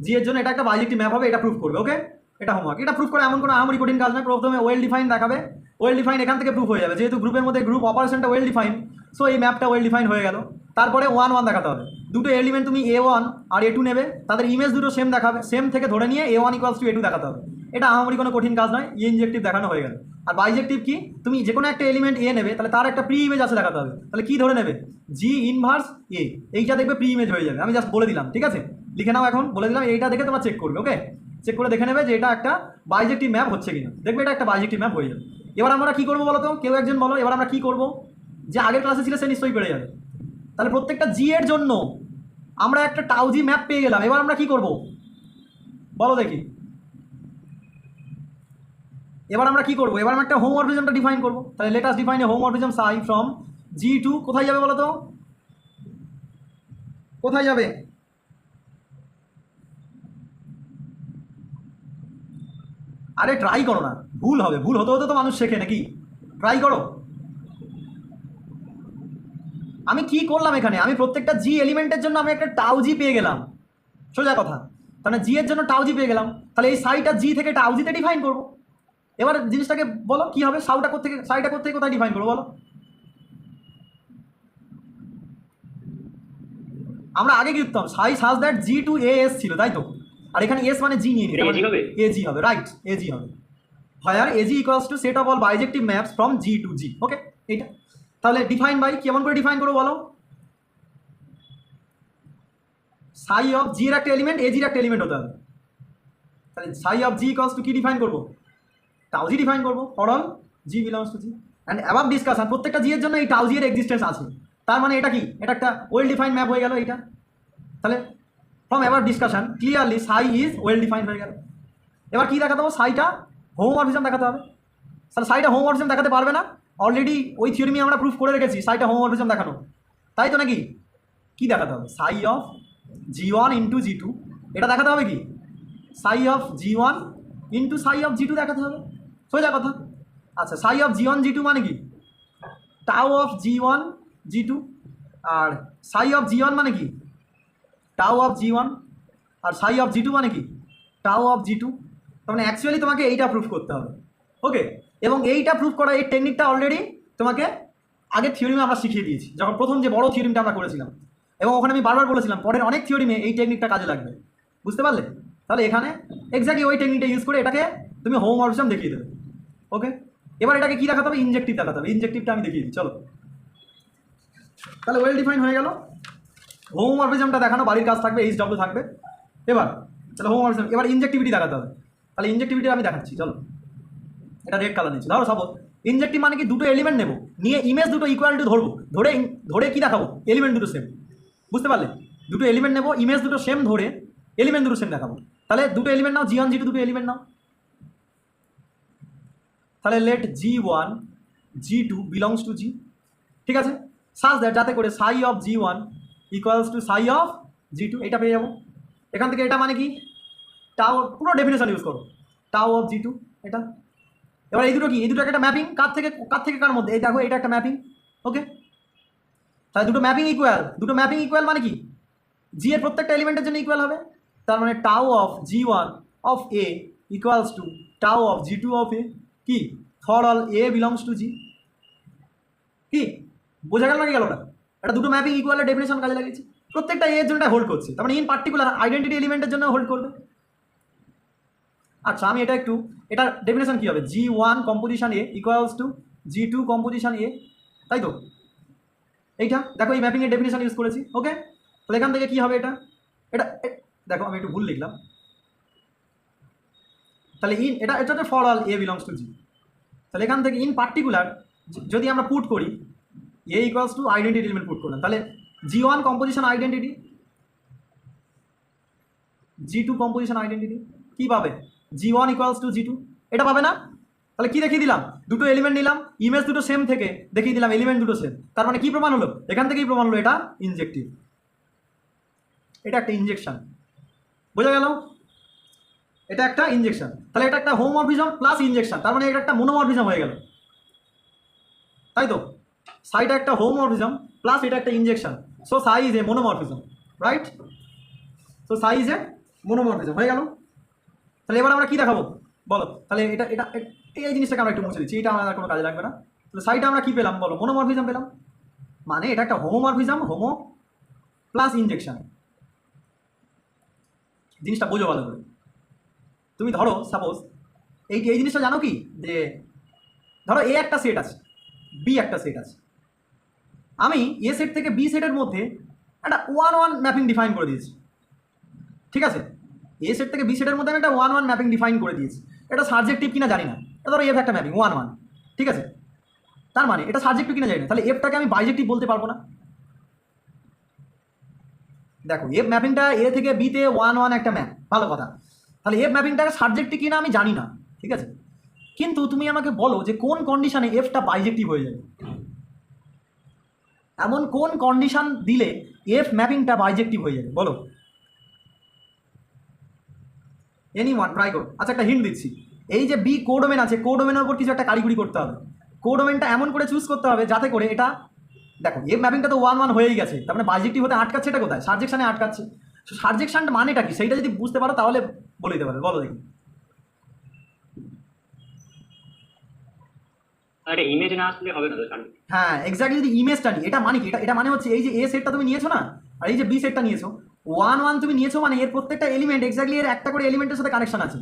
G এর জন্য এটা একটা বাইজেক্টিভ ম্যাপ হবে, এটা প্রুফ করবে। ওকে, এটা homework. এটা proof করে এমন কোনো আহামরি কঠিন কাজ নয়, প্রথমে ওয়েল ডিফাইন দেখাবে, ওয়েল ডিফাইন এখান থেকে প্রুফ হয়ে যাবে, যেহেতু গ্রুপের মধ্যে গ্রুপ অপারেশনটা ওয়েল ডিফাইন, সো এই ম্যাপটা ওয়েল ডিফাইন হয়ে গেল। তারপরে 1 1 দেখাতে হবে, দুটো এলিমেন্ট তুমি A1 আর A2 নেবে, তাদের ইমেজ দুটো সেম দেখাবে, সেম থেকে ধরে নিয়ে A1 = A2 দেখাতে হবে। এটা আহামরি কোনো কঠিন কাজ নয়, ইনজেক্টিভ দেখানো হয়ে গেল। আর বাইজেক্টিভ কি, তুমি যে কোনো একটা এলিমেন্ট A নেবে, তাহলে তার একটা প্রি ইমেজ আছে দেখাতে হবে, তাহলে কি ধরে নেবে, G ইনভার্স A, এইটা দেখবে প্রি ইমেজ হয়ে যাবে। আমি জাস্ট বলে দিলাম, ঠিক আছে, লিখে নাও, এখন বলে দিলাম, এইটা দেখে তোমরা চেক করবে। ওকে, চেক করে দেখে নেবে যে এটা একটা বাইজেক্টিভ ম্যাপ হচ্ছে কিনা, দেখবে এটা একটা বাইজেক্টিভ ম্যাপ হয়ে যাবে। এবার আমরা কি করবো বলো তো, কেউ একজন বলো, এবার আমরা কি করবো, যে আগের ক্লাসে ছিল সে নিশ্চয়ই পেরে যাবে। তাহলে প্রত্যেকটা জি এর জন্য আমরা একটা টাউজি ম্যাপ পেয়ে গেলাম, এবার আমরা কি করব বলো দেখি, এবার আমরা কি করব, এবার আমরা একটা হোমোমরফিজমটা ডিফাইন করব। তাহলে let us define a homomorphism psi from G2, কোথায় যাবে বলো তো, কোথায় যাবে, আরে ট্রাই করো না, ভুল হবে, ভুল হতে হতে তো মানুষ শেখে নাকি, ট্রাই করো। আমি কি করলাম এখানে, আমি প্রত্যেকটা জি এলিমেন্টের জন্য আমি একটা টাউজি পেয়ে গেলাম, সোজা কথা। তাহলে জি এর জন্য টাউজি পেয়ে গেলাম, তাহলে এই সাইটা জি থেকে টাউজিতে ডিফাইন করবো। এবার জিনিসটাকে বলো কি হবে, সাইটা কোথেকে কোথায় ডিফাইন করবো বলো। আমরা আগে কি করতাম, সাই such that G to AS ছিল, তাই তো, আর এখানে এস মানে জি নিয়ে নিতে, এটা AG হবে? এজি হবে, রাইট, এজি হবে। Higher A G equals to set of all bijective maps from G to G। Okay, এইটা তাহলে ডিফাইন বাই, কেমন করে ডিফাইন করবো বলো, সাই অফ জি এর একটা এলিমেন্ট এজির একটা এলিমেন্ট হতে হবে, তাহলে সাই অফ জি ইকুয়ালস টু কি ডিফাইন করবো, টাউজি ডিফাইন করবো for all G belongs to G. And above discussion, প্রত্যেকটা জি এর জন্য এই টাউজি এর এক্সিস্টেন্স আছে, তার মানে এটা কি, এটা একটা ওয়েল ডিফাইন ম্যাপ হয়ে গেল এইটা। তাহলে from above discussion clearly Sai is well define হয়ে গেল। এবার কি দেখাতে হবে, সাইটা হোমোমরফিজম দেখাতে হবে। তাহলে সাইটা হোমোমরফিজম দেখাতে পারবে না, অলরেডি ওই থিওরিমি আমরা প্রুফ করে রেখেছি সাইটা হোমোমরফিজম দেখানো, তাই তো নাকি, কি দেখাতে হবে, সাই অফ G1 ইন্টু G2, এটা দেখাতে হবে কি, সাই of G1 into Sai of G2 দেখাতে হবে, সোজা কথা। আচ্ছা, সাই অফ G1 G2 মানে কি, tau of G1 G2, R Sai of G1 মানে কি, tau of G1, R Sai of G2 মানে কি, টাউ অফ G2। তার মানে অ্যাকচুয়ালি তোমাকে এইটা প্রুফ করতে হবে। ওকে, এবং এইটা প্রুফ করা, এই টেকনিকটা অলরেডি তোমাকে আগের থিওরিমে আমরা শিখিয়ে দিয়েছি, যখন প্রথম যে বড় থিওরিমটা আমরা করেছিলাম, এবং ওখানে আমি বারবার বলেছিলাম পরের অনেক থিওরিমে এই টেকনিকটা কাজে লাগবে, বুঝতে পারলে। তাহলে এখানে এক্স্যাক্টলি ওই টেকনিকটা ইউজ করে এটাকে তুমি হোমোমরফিজম দেখিয়ে দেবে। ওকে, এবার এটাকে কি দেখাতে হবে, ইনজেক্টিভ দেখাতে হবে, ইনজেক্টিভটা আমি দেখিয়ে দিই, চলো। তাহলে ওয়েল ডিফাইন হয়ে গেল, হোমোমরফিজমটা দেখানো বাড়ির কাজ থাকবে, HW থাকবে। এবার তাহলে হোমোমরফিজম, এবার ইনজেক্টিভিটি দেখাতে হবে, তাহলে ইনজেক্টিভিটি আমি দেখাচ্ছি, চলো। এটা রেড কালার নিচ্ছি, ধরো সাপোজ ইনজেক্টিভ মানে কি, দুটো এলিমেন্ট নেবো, নিয়ে ইমেজ দুটো ইকুয়াল টু ধরবো, ধরে ধরে কি দেখাবো, এলিমেন্ট দুটো সেম, বুঝতে পারলে, দুটো এলিমেন্ট নেবো, ইমেজ দুটো সেম ধরে এলিমেন্ট দুটো সেম দেখাবো। তাহলে দুটো এলিমেন্ট নাও, G1 G2 দুটো এলিমেন্ট নাও, তাহলে late G1 G2 belongs to জি, ঠিক আছে, সাজ দ্যাট যাতে করে সাই of G1 equals to Sai of G2, এটা পেয়ে যাবো। এখান থেকে এটা মানে কি, টাও, পুরো ডেফিনেশন ইউজ করো, টাও অফ G2 এটা। এবার এই দুটো কি, এই দুটো একটা ম্যাপিং, কার থেকে কার মধ্যে, এই দেখো এটা একটা ম্যাপিং। ওকে, তাহলে দুটো ম্যাপিং ইকুয়াল মানে কি, জি এর প্রত্যেকটা এলিমেন্টের জন্য ইকুয়াল হবে, তার মানে tau of G1 of A equals to tau of G2 of A, কি, for all A belongs to G. কি বোঝা গেল নাকি গেল না, এটা দুটো ম্যাপিং ইকুয়ালের ডেফিনেশন কাজে লাগিয়েছি, প্রত্যেকটা এর জন্য হোল্ড করছে, তার মানে ইন পার্টিকুলার আইডেন্টিটি এলিমেন্টের জন্য হোল্ড করবে। আচ্ছা, আমি এটা একটু, এটার ডেফিনেশন কী হবে, G1 composition A equals two G2 composition A, তাই তো, এইটা দেখো এই ম্যাপিংয়ের ডেফিনেশন ইউজ করেছি। ওকে, তাহলে এখান থেকে কী হবে, এটা এটা দেখো আমি একটু ভুল লিখলাম, তাহলে এটা for all A belongs to G, তাহলে এখান থেকে ইন পার্টিকুলার যদি আমরা পুট করি A equals to identity element put করলাম, তাহলে G1 composition identity, G2 composition identity, কী পাবে, G1 ইকুয়ালস টু G2, এটা পাবে না। তাহলে কি দেখিয়ে দিলাম, দুটো এলিমেন্ট নিলাম, ইমেজ দুটো সেম থেকে দেখিয়ে দিলাম এলিমেন্ট দুটো সেম, তার মানে কি প্রমাণ হলো, এখান থেকেই প্রমাণ হলো এটা ইনজেক্টিভ, এটা একটা ইনজেকশন, বোঝা গেল, এটা একটা ইনজেকশন। তাহলে এটা একটা হোমোমরফিজম প্লাস ইনজেকশন, তার মানে এটা একটা মোনোমরফিজম হয়ে গেল, তাই তো, সাইটা একটা হোমোমরফিজম প্লাস এটা একটা injection, so Sai is a মোনোমরফিজম, right, so Sai is a মোনোমরফিজম হয়ে গেল। তাহলে এবার আমরা কি দেখাবো বলো, তাহলে এটা এই জিনিসটাকে আমরা একটু মুছে দিচ্ছি, এটা আমাদের কোনো কাজে লাগবে না। তাহলে সাইটা আমরা কি পেলাম বলো, মনোমরফিজম পেলাম, মানে এটা একটা হোমোমরফিজম, হোমো প্লাস ইনজেকশন। জিনিসটা বোঝো ভালো করে। তুমি ধরো সাপোজ এই জিনিসটা জানো কি, যে ধরো এ একটা সেট আছে, বি একটা সেট আছে, আমি এ সেট থেকে বি সেটের মধ্যে একটা 1-1 ম্যাপিং ডিফাইন করে দিয়েছি, ঠিক আছে? এ সেট থেকে বি সেটের মধ্যে আমি একটা 1-1 ম্যাপিং ডিফাইন করে দিয়েছি। এটা সাবজেক্টিভ কিনা জানি না, এটা ধরো এফ একটা ম্যাপিং 1-1, ঠিক আছে? তার মানে এটা সাবজেক্টিভ কিনা জানি না, তাহলে এফটাকে আমি বাইজেক্টিভ বলতে পারবো না। দেখো এফ ম্যাপিংটা এ থেকে বিতে 1-1 একটা ম্যাপ, ভালো কথা। তাহলে এফ ম্যাপিংটা সাবজেক্টিভ কিনা আমি জানি না, ঠিক আছে? কিন্তু তুমি আমাকে বলো যে কোন কন্ডিশনে এফটা বাইজেক্টিভ হয়ে যাবে, এমন কোন কন্ডিশন দিলে এফ ম্যাপিংটা বাইজেক্টিভ হয়ে যাবে বলো? এনিওয়ান ট্রাই করো। আচ্ছা একটা হিন্ট দিচ্ছি, এই যে বি কোডোমেন আছে, কোডোমেনের উপর কিছু একটা কারিগরি করতে হবে। কোডোমেনটা এমন করে চুজ করতে হবে যাতে করে এটা, দেখো এফ ম্যাপিংটা তো 1-1 হয়েই গেছে, তার মানে বাইজেক্টিভ হতে আটকাচ্ছে এটা কোথায়? সাবজেকশনে আটকাচ্ছে। সাবজেকশনটা মানেটা কি সেইটা যদি বুঝতে পারো তাহলে বলে দিতে পারবে, বলো দেখি। আর এটা ইমেজ না আসলে হবে না তো সামনে। হ্যাঁ এক্স্যাক্টলি, যদি ইমেজটা নিই, এটা মানে কি, এটা মানে হচ্ছে এই যে এ সেটটা তুমি নিয়েছো না, আর এই যে বি সেটটা নিয়েছো, 1-1 তুমি নিয়েছো, মানে এর প্রত্যেকটা এলিমেন্ট এক্স্যাক্টলি এর একটা করে এলিমেন্টের সাথে কানেকশন আছে,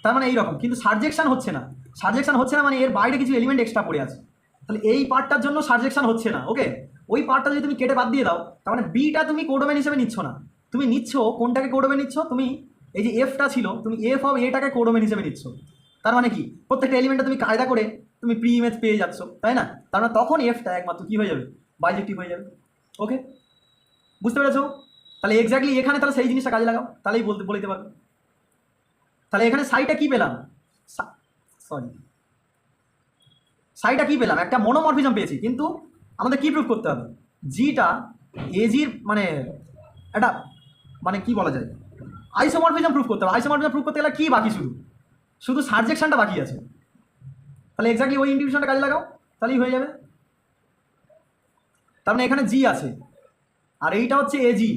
তার মানে এইরকম। কিন্তু সাবজেকশন হচ্ছে না, সাবজেকশন হচ্ছে না মানে এর বাইরে কিছু এলিমেন্ট এক্সট্রা পড়ে আছে, তাহলে এই পার্টটার জন্য সাবজেকশন হচ্ছে না। ওকে, ওই পার্টটা যদি তুমি কেটে বাদ দিয়ে দাও, তার মানে বিটা তুমি কোডোমেন হিসেবে নিচ্ছ না, তুমি নিচ্ছ কোনটাকে কোডোমেন নিচ্ছ, তুমি এই যে এফটা ছিল, তুমি এফ অফ এটাকে কোডোমেন হিসেবে নিচ্ছ। তার মানে কি, প্রত্যেকটা এলিমেন্টে তুমি কায়দা করে তুমি প্রি ইমেজ পেয়ে যাচ্ছ, তাই না? তার মানে তখন এফটা একমাত্র কী হয়ে যাবে, বাইজেক্টিভ হয়ে যাবে। ওকে, বুঝতে পেরেছো? তাহলে এক্স্যাক্টলি এখানে তাহলে সেই জিনিসটা কাজে লাগাও, তাহলেই বলতে পারবে। তাহলে এখানে সাইটা কি পেলাম, সরি সাইটা কি পেলাম, একটা মনোমরফিজম পেয়েছি, কিন্তু আমাদের কি প্রুভ করতে হবে, জিটা এজির মানে একটা মানে কি বলা যায়, আইসোমরফিজম প্রুভ করতে হবে। আইসোমরফিজম প্রুভ করতে গেলে কি বাকি, শুধু সাবজেকশনটা বাকি আছে। তাহলে এক্স্যাক্টলি ওই ইন্টিউশনটা কাজে লাগাও, তাহলেই হয়ে যাবে। তার মানে এখানে জি আছে, আর এইটা হচ্ছে এজি,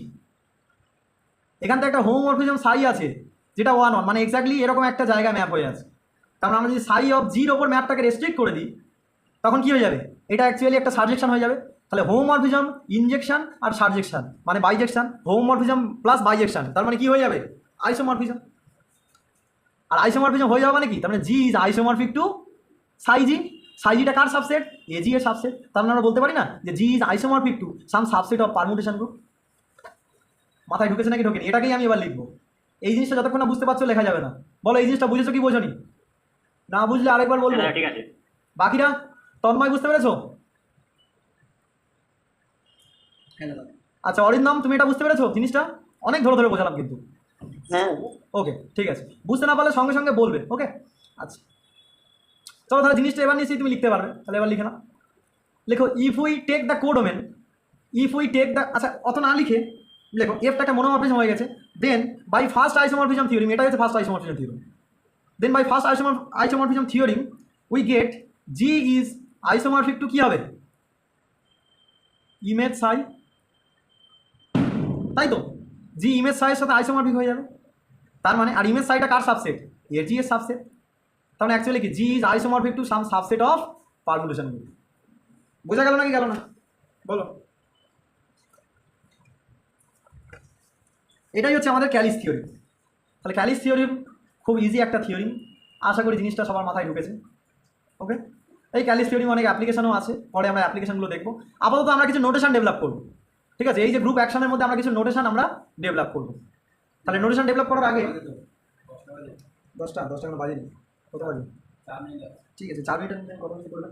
এখান থেকে একটা হোমোমরফিজম সাই আছে যেটা 1-1, মানে এক্স্যাক্টলি এরকম একটা জায়গায় ম্যাপ হয়ে আছে। তার মানে আমরা যদি সাই অফ জির ওপর ম্যাপটাকে রেস্ট্রিক্ট করে দিই, তখন কি হয়ে যাবে, এটা অ্যাকচুয়ালি একটা সাবজেকশন হয়ে যাবে। তাহলে হোমোমরফিজম, ইনজেকশন আর সাবজেকশন মানে বাইজেকশন, হোমোমরফিজম প্লাস বাইজেকশন, তার মানে কি হয়ে যাবে, আইসোমরফিজম। আর আইসোমরফিজম হয়ে যাওয়া মানে কি, তার মানে G is isomorphic to psi G. সাইজিটা কার সাবসেট, এজি এর সাবসেট। তার মানে আমরা বলতে পারি না যে G is isomorphic to some subset of permutation group. মাথায় ঢুকেছে নাকি ঢোকেনি, এটাকেই আমি এবার লিখবো। এই জিনিসটা যতক্ষণ না বুঝতে পারছো লেখা যাবে না। বলো এই জিনিসটা বুঝেছো কি বোঝনি? না বুঝলে আরেকবার বলবো। হ্যাঁ ঠিক আছে। বাকিরা তন্ময় বুঝতে পেরেছো? আচ্ছা অরিন্দম তুমি এটা বুঝতে পেরেছো জিনিসটা? অনেক ধরে ধরে বোঝালাম কিন্তু। হ্যাঁ ওকে ঠিক আছে, বুঝতে না পারলে সঙ্গে সঙ্গে বলবে। ওকে আচ্ছা চলো তাহলে জিনিসটা এবার নিশ্চয়ই তুমি লিখতে পারবে, তাহলে এবার লিখে নাও। লেখো if we take the codomain, if we take the, আচ্ছা অত না লিখে লেখো এফটা একটা মনোমরফিজম হয়ে গেছে, then by first isomorphism theorem, এটা হচ্ছে first isomorphism theorem, then by first isomorphism theorem we get G is isomorphic to কী হবে, ইমেজ সাই, তাই তো? জি ইমেজ সাইয়ের সাথে আইসোমরফিক হয়ে যাবে। তার মানে আর ইমেজ সাইটা কার সাবসেট, এজি এর সাবসেট। তার মানে অ্যাকচুয়ালি কি G is isomorphic to some subset of permutation group. বোঝা গেল নাকি গেল না বলো? এটাই হচ্ছে আমাদের ক্যালিস থিওরি। তাহলে ক্যালিস থিওরি খুব ইজি একটা থিওরি, আশা করি জিনিসটা সবার মাথায় ঢুকেছে। ওকে, এই ক্যালিস থিওরি অনেক অ্যাপ্লিকেশনও আছে, পরে আমরা অ্যাপ্লিকেশনগুলো দেখবো। আপাতত আমরা কিছু নোটেশন ডেভেলপ করবো, ঠিক আছে? এই যে গ্রুপ অ্যাকশনের মধ্যে আমরা কিছু নোটেশন আমরা ডেভেলপ করবো। তাহলে নোটেশন ডেভেলপ করার আগে 10টা বাজে, কত বাজে? ঠিক আছে 4 মিনিটের কথা বললাম।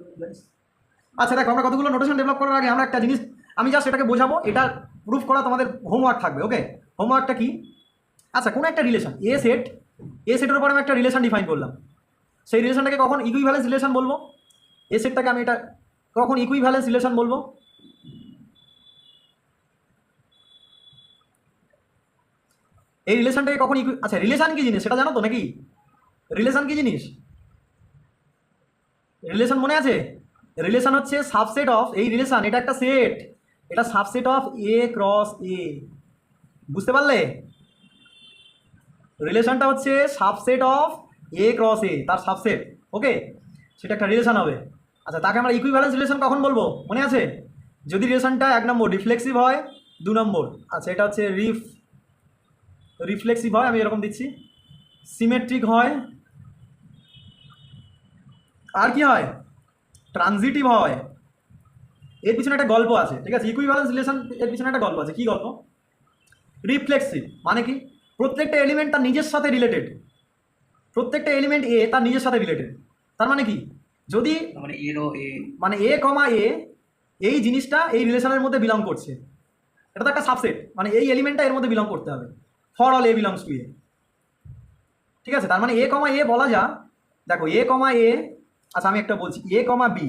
আচ্ছা দেখো আমরা কতগুলো নোটেশন ডেভেলপ করার আগে আমরা একটা জিনিস আমি জাস্ট এটাকে বোঝাবো, এটা প্রুফ করা তোমাদের হোমওয়ার্ক থাকবে। ওকে, হোমওয়ার্কটা কি, আচ্ছা কোনো একটা রিলেশন এ সেটের উপর আমি একটা রিলেশন ডিফাইন করলাম, সেই রিলেশনটাকে কখন ইকুইভ্যালেন্স রিলেশন বলবো, এ সেটটাকে আমি এটা কখন ইকুইভ্যালেন্স রিলেশন বলবো, এই রিলেশনটাকে কখন আচ্ছা রিলেশন কি জিনিস সেটা জানো তো নাকি? রিলেশন কি জিনিস, রিলেশন মনে আছে? রিলেশন হচ্ছে সাবসেট অফ, এই রিলেশন এটা একটা সেট, এটা সাবসেট অফ এ ক্রস এ। বুঝতে পারলে? রিলেশনটা হচ্ছে সাবসেট অফ এ ক্রস এ, তার সাবসেট। ওকে, সেটা একটা রিলেশন হবে। আচ্ছা, তাকে আমরা ইকুইভ্যালেন্স রিলেশন কখন বলবো মনে আছে? যদি রিলেশনটা 1 নম্বর রিফ্লেক্সিভ হয়, 2 নম্বর আচ্ছা এটা হচ্ছে রিফ্লেক্সিভ হয়, আমি এরকম দিচ্ছি, সিমেট্রিক হয়, আর কি হয়, ট্রানজিটিভ হয়। এর পিছনে একটা গল্প আছে, ঠিক আছে? ইকুইভ্যালেন্স রিলেশন এর পিছনে একটা গল্প আছে। কি গল্প? রিফ্লেক্সিভ মানে কি, প্রত্যেকটা এলিমেন্ট তার নিজের সাথে রিলেটেড, প্রত্যেকটা এলিমেন্ট এ তার নিজের সাথে রিলেটেড। তার মানে কি, যদি মানে এরও এ মানে এ কমা এ এই জিনিসটা এই রিলেশনের মধ্যে বিলং করছে, এটা তো একটা সাবসেট, মানে এই এলিমেন্টটা এর মধ্যে বিলং করতে হবে, for all A belongs to A. ঠিক আছে, তার মানে এ কমা এ বলা যা, দেখো এ কমা এ, আচ্ছা আমি একটা বলছি, এ কমা বি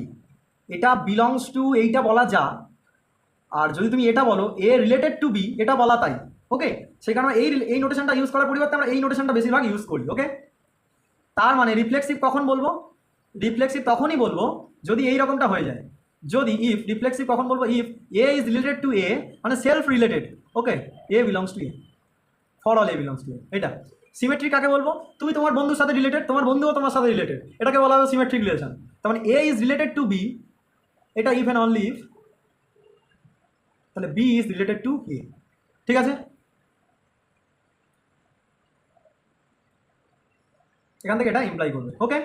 এটা বিলংস টু এইটা বলা যা, আর যদি তুমি এটা বলো এ রিলেটেড টু বি এটা বলা তাই। ওকে, সেই কারণে এই নোটেশনটা ইউজ করার পরিবর্তে আমরা এই নোটেশনটা বেশিরভাগ ইউজ করি। ওকে, তার মানে রিফ্লেক্সিভ কখন বলবো? রিফ্লেক্সিভ তখনই বলবো যদি এই রকমটা হয়ে যায়, যদি ইফ রিফ্লেক্সিভ কখন বলবো, if A is related to A মানে self related. Okay, A belongs to A, for all A belongs to A. এটা সিমেট্রিক কাকে বলবো? তুমি তোমার বন্ধুর সাথে রিলেটেড, তোমার বন্ধুও তোমার সাথে রিলেটেড, এটাকে বলা হবে সিমেট্রিক রিলেশন। তার মানে এ ইজ রিলেটেড টু বি, এটা ইফ অ্যান্ড অনলি ইফ, তাহলে B is related to A. ঠিক আছে, এখান থেকে এটা ইমপ্লাই করবে। ওকে,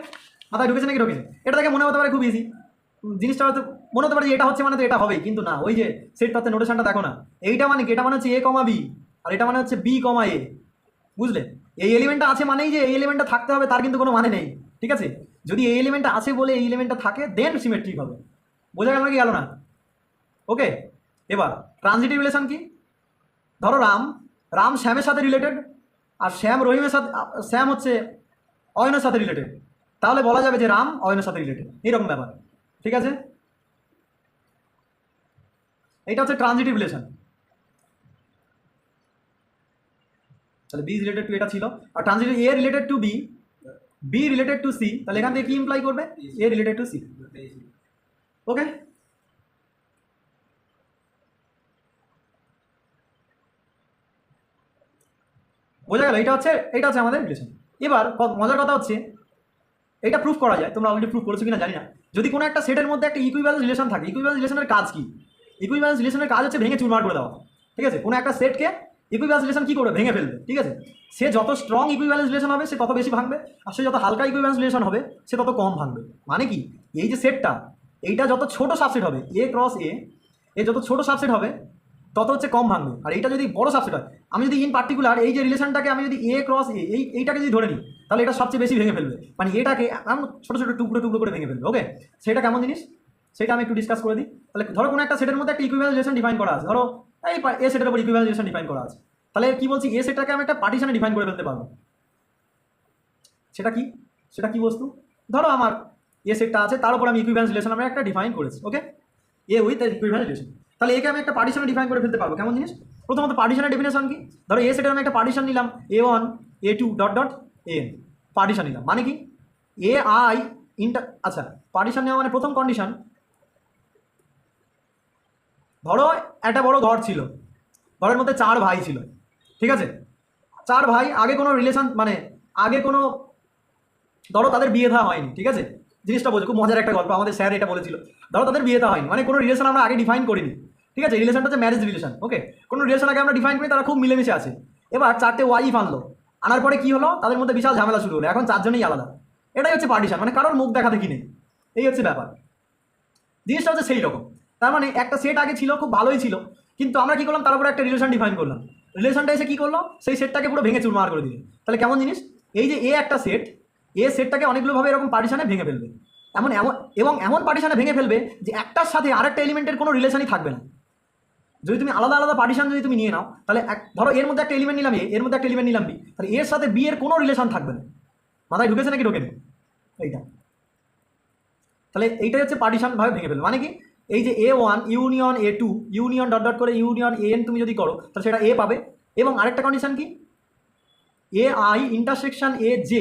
মাথায় ঢুকেছে নাকি ঢুকেছে? এটা থেকে মনে হতে পারে খুব ইজি, জিনিসটা হয়তো মনে হতে পারে যে এটা হচ্ছে মানে তো এটা হবেই, কিন্তু না, ওই যে সেট তত্ত্বের নোটেশনটা দেখো না, এইটা মানে কি, এটা মানে হচ্ছে এ কমা বি, আর এটা মানে হচ্ছে বি কমা এ। বুঝলে, এই এলিমেন্টটা আছে মানেই যে এই এলিমেন্টটা থাকতে হবে তার কিন্তু কোনো মানে নেই। ঠিক আছে, যদি এই এলিমেন্টটা আছে বলে এই এলিমেন্টটা থাকে দেন সিমেট্রিক হবে। বোঝা গেল কি গেল না? ওকে, এবার ট্রানজিটিভ রিলেশন কি? ধরো রাম শ্যামের সাথে রিলেটেড, আর শ্যাম রহিমের সাথে, শ্যাম হচ্ছে অয়নের সাথে রিলেটেড, তাহলে বলা যাবে যে রাম অয়নের সাথে রিলেটেড, এইরকম ব্যাপার। ঠিক আছে, এটা হচ্ছে ট্রানজিটিভ রিলেশন। তাহলে বি রিলেটেড টু এটা ছিল, আর transitive A related to B, B related to C, তাহলে এখান থেকে কি ইমপ্লাই করবে? A related to C. Okay, বোঝা গেল? এটা হচ্ছে আমাদের রিলেশন। এবার মজার কথা হচ্ছে এটা প্রুফ করা যায়, তোমরা অলরেডি প্রুফ করেছো কিনা জানি না। যদি কোনো একটা সেটের মধ্যে একটা ইকুইভ্যালেন্স রিলেশন থাকে, ইকুইভ্যালেন্স রিলেশনের কাজ কি? ইকুইভ্যালেন্স রিলেশনের কাজ হচ্ছে ভেঙে চুরমার করে দেওয়া। ঠিক আছে, কোনো একটা সেটকে ইকুইভ্যালেন্স রিলেশন কী করবে? ভেঙে ফেলবে। ঠিক আছে, সে যত স্ট্রং ইকুইভ্যালেন্স রিলেশন হবে সে তত বেশি ভাঙবে, আর সে যত হালকা ইকুইভ্যালেন্স রিলেশন হবে সে তত কম ভাঙবে। মানে কি, এই যে সেটটা এইটা যত ছোট সাবসেট হবে, এ ক্রস এ যত ছোট সাবসেট হবে তত হচ্ছে কম ভাঙবে, আর এইটা যদি বড় সাবসেট হয়, আমি যদি ইন পার্টিকুলার এই যে রিলেশনটাকে আমি যদি এ ক্রস এইটাকে যদি ধরে নিই, তাহলে এটা সবচেয়ে বেশি ভেঙে ফেলবে, মানে এটাকে ছোটো ছোটো টুকরো টুকরো করে ভেঙে ফেলবে। ওকে, সেটা কেমন জিনিস সেটা আমি একটু ডিসকাস করে দিই। তাহলে ধরো কোনো একটা সেটের মধ্যে একটা ইকুইভ্যালেন্স রিলেশন ডিফাইন করা আছে, ধরো এই এ সেটের উপর ইকুইভ্যালেন্স রিলেশন ডিফাইন করা আছে, তাহলে কি বলছি, এ সেটটাকে আমি একটা পার্টিশনে ডিফাইন করে ফেলতে পারবো। সেটা কি বস্তু? ধরো আমার এ সেটটা আছে, তার উপর আমি ইকুইভ্যালেন্স রিলেশন আমরা একটা ডিফাইন করেছি। ওকে, এ উইথ ইকুইভ্যালেন্স রিলেশন, তাহলে একে আমি একটা পার্টিশনে ডিফাইন করে ফেলতে পারবো। কেমন জিনিস? প্রথমত পার্টিশনের ডেফিনেশন কি? ধরো এ সেটের আমি একটা পার্টিশন নিলাম, A1 A2 dot dot N, partition নিলাম মানে কি, এ আই আচ্ছা, পার্টিশন নেওয়া মানে প্রথম কন্ডিশন, ধরো একটা বড় ঘর ছিল, ঘরের মধ্যে 4 ভাই ছিল। ঠিক আছে, 4 ভাই, আগে কোনো রিলেশন মানে আগে কোনো, ধরো তাদের বিয়ে থা হয়নি। ঠিক আছে, জিনিসটা বলছি, খুব মজার একটা গল্প, আমাদের স্যার এটা বলেছিল। ধরো তাদের বিয়ে থা হয়নি, মানে কোনো রিলেশন আমরা আগে ডিফাইন করিনি। ঠিক আছে, রিলেশনটা হচ্ছে ম্যারেজ রিলেশন। ওকে, কোনো রিলেশন আগে আমরা ডিফাইন করি, তারা খুব মিলেমিশে আছে। এবার 4টে ওয়াইফ আনলো, আনার পরে কি হলো, তাদের মধ্যে বিশাল ঝামেলা শুরু হলো, এখন 4 জনেই আলাদা। এটাই হচ্ছে পার্টিশন, মানে কারোর মুখ দেখা দেখি নেই, এই হচ্ছে ব্যাপার। জিনিসটা হচ্ছে সেই রকম। তার মানে একটা সেট আগে ছিল, খুব ভালোই ছিল, কিন্তু আমরা কি করলাম, তার উপরে একটা রিলেশন ডিফাইন করলাম, রিলেশনটা এসে কী করলো, সেই সেটটাকে পুরো ভেঙে চুরমার করে দিল। তাহলে কেমন জিনিস, এই যে এ একটা সেট, এ সেটটাকে অনেকগুলোভাবে এরকম পার্টিশনে ভেঙে ফেলবে, এমন পার্টিশনে ভেঙে ফেলবে যে একটার সাথে আরেকটা এলিমেন্টের কোনো রিলেশনই থাকবে না। যদি তুমি আলাদা আলাদা পার্টিশন যদি তুমি নিয়ে নাও, তাহলে ধরো এর মধ্যে একটা এলিমেন্ট নিলাম, এর মধ্যে একটা এলিমেন্ট নিলাম বি, তাহলে এর সাথে বি এর কোনো রিলেশন থাকবে না। মাথায় ঢুকেছে নাকি ঢোকেনি? এইটা, তাহলে এইটাই হচ্ছে পার্টিশনভাবে ভেঙে ফেলবে। মানে কি, এই যে A1 union A2 union dot dot করে ইউনিয়ন AN তুমি যদি করো, তাহলে সেটা এ পাবে। এবং আরেকটা কন্ডিশন কি, AI ইন্টারসেকশন AJ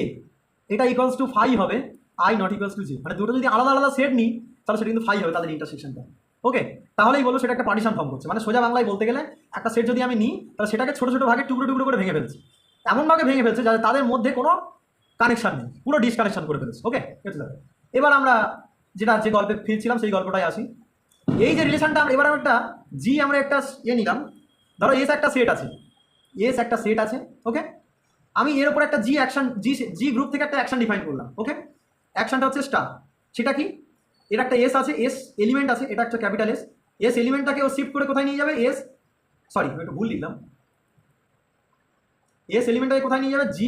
এটা ইকুয়ালস টু ফাই হবে, I not equals to J, মানে দুটো যদি আলাদা আলাদা সেট নিই তাহলে সেটা কিন্তু ফাই হবে তাদের ইন্টারসেকশনটা। ওকে, তাহলেই বলো সেটা একটা পার্টিশন ফর্ম করছে। মানে সোজা বাংলায় বলতে গেলে একটা সেট যদি আমি নিই, তাহলে সেটাকে ছোটো ছোটো ভাগে টুকরো টুকরো করে ভেঙে ফেলছি, এমনভাবে ভেঙে ফেলছে যাতে তাদের মধ্যে কোনো কানেকশন নেই, পুরো ডিসকানেকশন করে ফেলছে। ওকে, এবার আমরা যে গল্পে ফিরছিলাম সেই গল্পটাই আসি। এই যে রিলেশনটা এবার আমরা একটা জি আমরা একটা নিলাম, ধরো এস একটা সেট আছে, এস একটা সেট আছে, ওকে। আমি এর উপর একটা জি অ্যাকশন জি গ্রুপ থেকে একটা অ্যাকশন ডিফাইন করলাম, ওকে। অ্যাকশনটা হচ্ছে স্টার, সেটা কি, এর একটা এস আছে, এস এলিমেন্ট আছে, এটা একটা ক্যাপিটাল এস, এস এলিমেন্টটাকে ও শিফট করে কোথায় নিয়ে যাবে, এস সরি আমি একটু ভুল লিখলাম, এস এলিমেন্টটাকে কোথায় নিয়ে যাবে, জি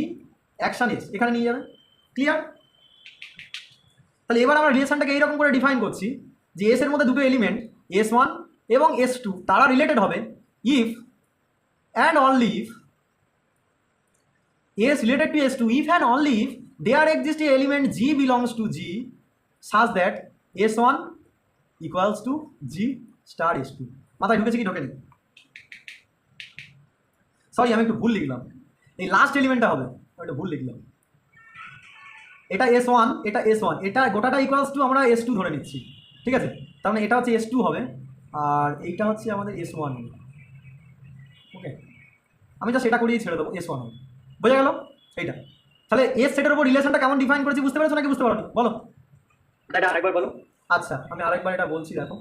অ্যাকশন এস এখানে নিয়ে যাবে, ক্লিয়ার। তাহলে এবার আমরা রিলেশনটাকে এইরকম করে ডিফাইন করছি যে এস এর মধ্যে দুটো এলিমেন্ট S1 এবং S2 তারা রিলেটেড হবে if and only if S related to S2 if and only if there exists a element G belongs to G such that S1 equals to G star S2 মাথায় ঢুকেছে কি ঢোকেনি? Sorry আমি একটু ভুল লিখলাম, এই লাস্ট এলিমেন্টটা হবে, আমি একটু ভুল লিখলাম, এটা S1 এটা S1 এটা গোটাটা ইকুয়ালস টু আমরা S2 ধরে নিচ্ছি, ঠিক আছে। তার মানে এটা হচ্ছে S2 হবে আর এইটা হচ্ছে আমাদের S1 হবে, ওকে। আমি যা সেটা করিয়ে ছেড়ে দেবো, S1 হবে, বোঝা গেল এইটা। তাহলে এস সেটের উপর রিলেশনটা কেমন ডিফাইন করেছি বুঝতে পেরেছো নাকি বুঝতে পারোনি বলো? এটা আরেকবার বলো। আচ্ছা আমি আরেকবার এটা বলছি, দেখো।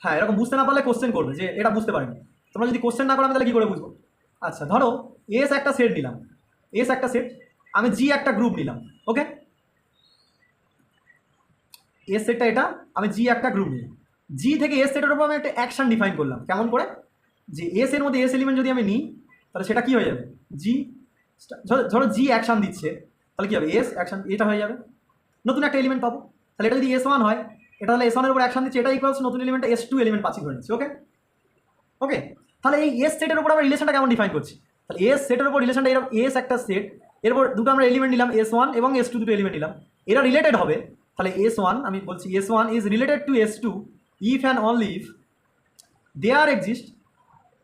হ্যাঁ এরকম বুঝতে না পারলে কোশ্চেন করবে যে এটা বুঝতে পারিনি। তোমরা যদি কোশ্চেন না করো আমি তাহলে কী করে বুঝবো? আচ্ছা ধরো এস একটা সেট নিলাম, এস একটা সেট, আমি জি একটা গ্রুপ নিলাম, ওকে। এস সেটটা এটা, আমি জি একটা গ্রুপ নিলাম, জি থেকে এস সেটের উপর আমি একটা অ্যাকশন ডিফাইন করলাম, কেমন করে, যে এস এর মধ্যে এস এলিমেন্ট যদি আমি নিই তাহলে সেটা কী হয়ে যাবে, জি ধরো জি অ্যাকশন দিচ্ছে, তাহলে কী হবে, এস অ্যাকশন এটা হয়ে যাবে, নতুন একটা এলিমেন্ট পাবো। তাহলে এটা যদি S1 হয়, এটা তাহলে S1 এর উপর অ্যাকশন দিচ্ছে, এটা ইকুয়ালস নতুন এলিমেন্ট S2 এলিমেন্ট পাচ্ছি ধরে নিচ্ছি, ওকে। ওকে তাহলে এই এস সেটের উপর আমরা রিলেশনটা কেমন ডিফাইন করছি, তাহলে এস সেটের উপর রিলেশনটা এরকম, এস একটা সেট, এরপর দুটো আমরা এলিমেন্ট নিলাম S1 এবং S2 দুটো এলিমেন্ট নিলাম, এরা রিলেটেড হবে। তাহলে S1 আমি বলছি S1 is related to S2 if and only if there exist,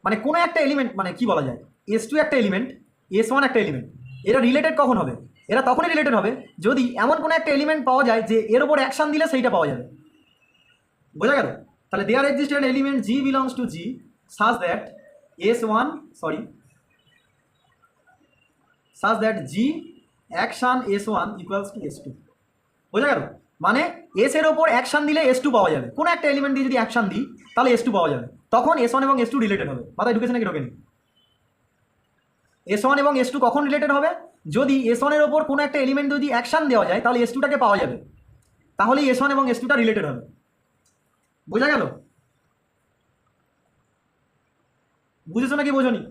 মানে কোনো একটা এলিমেন্ট, মানে কি বলা যায়, S2 একটা এলিমেন্ট, S1 একটা এলিমেন্ট, এরা রিলেটেড কখন হবে, এরা তখনই রিলেটেড হবে যদি এমন কোনো একটা এলিমেন্ট পাওয়া যায় যে এর উপর অ্যাকশন দিলে সেইটা পাওয়া যাবে, বোঝা গেল। তাহলে there exist an element G belongs to G such that G action S1 equals to S2, বোঝা গেল। মানে এস এর ওপর অ্যাকশন দিলে S2 পাওয়া যাবে, কোনো একটা এলিমেন্ট দিয়ে যদি অ্যাকশন দিই তাহলে S2 পাওয়া যাবে, তখন S1 এবং S2 রিলেটেড হবে, মাথায় ঢুকেছে নাকি ঢোকেনি? S1 এবং S2 কখন রিলেটেড হবে, যদি S1 এর ওপর কোনো একটা এলিমেন্ট যদি অ্যাকশন দেওয়া যায় তাহলে S2টাকে পাওয়া যাবে, তাহলেই S1 এবং S2টা রিলেটেড হবে, বোঝা গেল? বুঝেছো নাকি বোঝনি?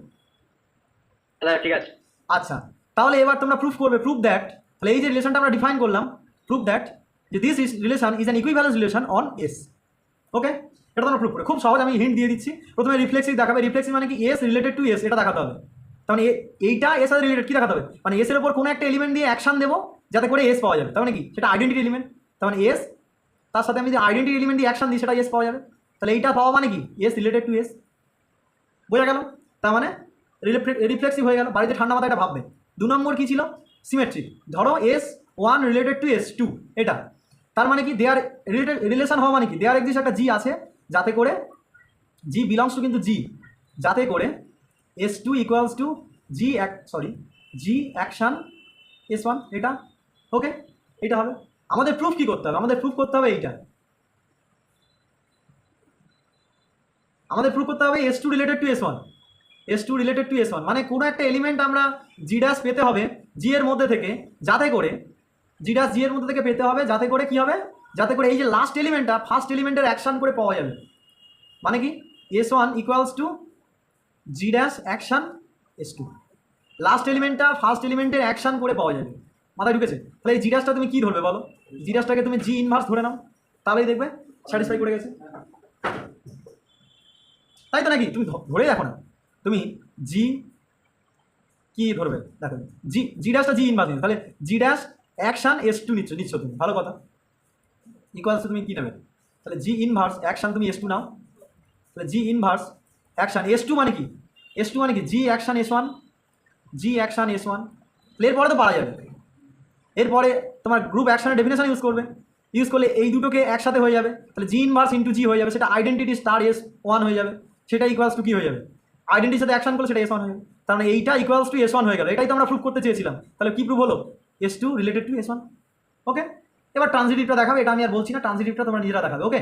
হ্যাঁ ঠিক আছে। আচ্ছা তাহলে এবার তোমরা প্রুফ করবে, প্রুফ দ্যাট, তাহলে এই যে রিলেশনটা আমরা ডিফাইন করলাম, প্রুফ দ্যাট যে this relation is an equivalence relation on S, okay. এটা তোমরা প্রুফ করে, খুব সহজ, আমি হিন্ট দিয়ে দিচ্ছি। প্রথমে রিফ্লেক্সিভ দেখাবে, রিফ্লেক্সিভ মানে কি, এস রিলেটেড টু এস এটা দেখাতে হবে। তার মানে এইটা এস সাথে রিলেটেড, কী দেখাতে হবে, মানে এস এর উপর কোনো একটা এলিমেন্ট দিয়ে অ্যাকশন দেবো যাতে করে এস পাওয়া যাবে, তার মানে কি, সেটা আইডেন্টিটি এলিমেন্ট, তার মানে এস, তার সাথে আমি যদি আইডেন্টিটি এলিমেন্ট দিয়ে অ্যাকশন দিই সেটা এস পাওয়া যাবে, তাহলে এইটা পাওয়া মানে কি, এস রিলেটেড টু এস, বোঝা গেল। তার মানে রিফ্লেক্সিভ হয়ে গেল, বাড়িতে ঠান্ডা মাথায় এটা ভাববে। 2 নম্বর কী ছিল, সিমেট্রিক, ধরো S1 রিলেটেড টু S2 এটা, তার মানে কি দেয়ার রিলেশন হওয়া মানে কি, দেয়ার এক্সিস্ট একটা জি আছে যাতে করে জি বিলংস টু কিন্তু জি, যাতে করে S2 equals to G G action S1, এটা ওকে, এটা হবে। আমাদের প্রুফ কী করতে হবে, আমাদের প্রুফ করতে হবে এইটা, আমাদের প্রুফ করতে হবে S2 related to S1, S2 related to S1 মানে কোনো একটা এলিমেন্ট আমরা জি ড্যাশ পেতে হবে জি এর মধ্যে থেকে, যাতে করে জি ড্যাশ জি এর মধ্যে থেকে পেতে হবে যাতে করে কী হবে, যাতে করে এই যে লাস্ট এলিমেন্টটা ফার্স্ট এলিমেন্টের অ্যাকশন করে পাওয়া যাবে, মানে কি S1 equals to G dash action S2, last এলিমেন্টটা ফার্স্ট এলিমেন্টের অ্যাকশন করে পাওয়া যাবে, মাথায় ঢুকেছে। তাহলে এই জি ড্যাশটা তুমি কী ধরবে বলো, জি ড্যাশটাকে তুমি জি ইনভার্স ধরে নাও, তাহলেই দেখবে স্যাটিসফাই করে গেছে, তাই তো নাকি? তুমি ধরে দেখো না, তুমি জি কি ধরবে, দেখো জি ড্যাশটা জি ইনভার্স নিচ্ছ, তাহলে জি ড্যাশ অ্যাকশন S2 নিচ্ছ তুমি, ভালো কথা, ইকুয়ালস তুমি কী নেবে, তাহলে জি ইনভার্স অ্যাকশন তুমি S2 নাও, তাহলে জি ইনভার্স অ্যাকশন S2 মানে কি, S2 মানে কি জি অ্যাকশন S1, জি অ্যাকশন S1, এরপরে তো পারা যাবে, এরপরে তোমার গ্রুপ অ্যাকশনের ডেফিনেশন ইউজ করলে এই দুটোকে একসাথে হয়ে যাবে, তাহলে জি ইনভার্স ইন্টু জি হয়ে যাবে, সেটা আইডেন্টিটি স্টার S1 হয়ে যাবে, সেটা ইকুয়ালস টু কী হয়ে যাবে, আইডেন্টিটির সাথে অ্যাকশন করলে সেটা S1 হয়ে যাবে, তার মানে এইটা ইকুয়ালস টু S1 হয়ে গেল, এটাই তো আমরা প্রুফ করতে চেয়েছিলাম। তাহলে কী প্রুফ হলো, S2 রিলেটেড টু S1, ওকে, এবার ট্রানজিটিভটা দেখাবে, এটা আমি আর বলছি না, ট্রানজিটিভটা তোমরা নিজেরা দেখাবে। ওকে,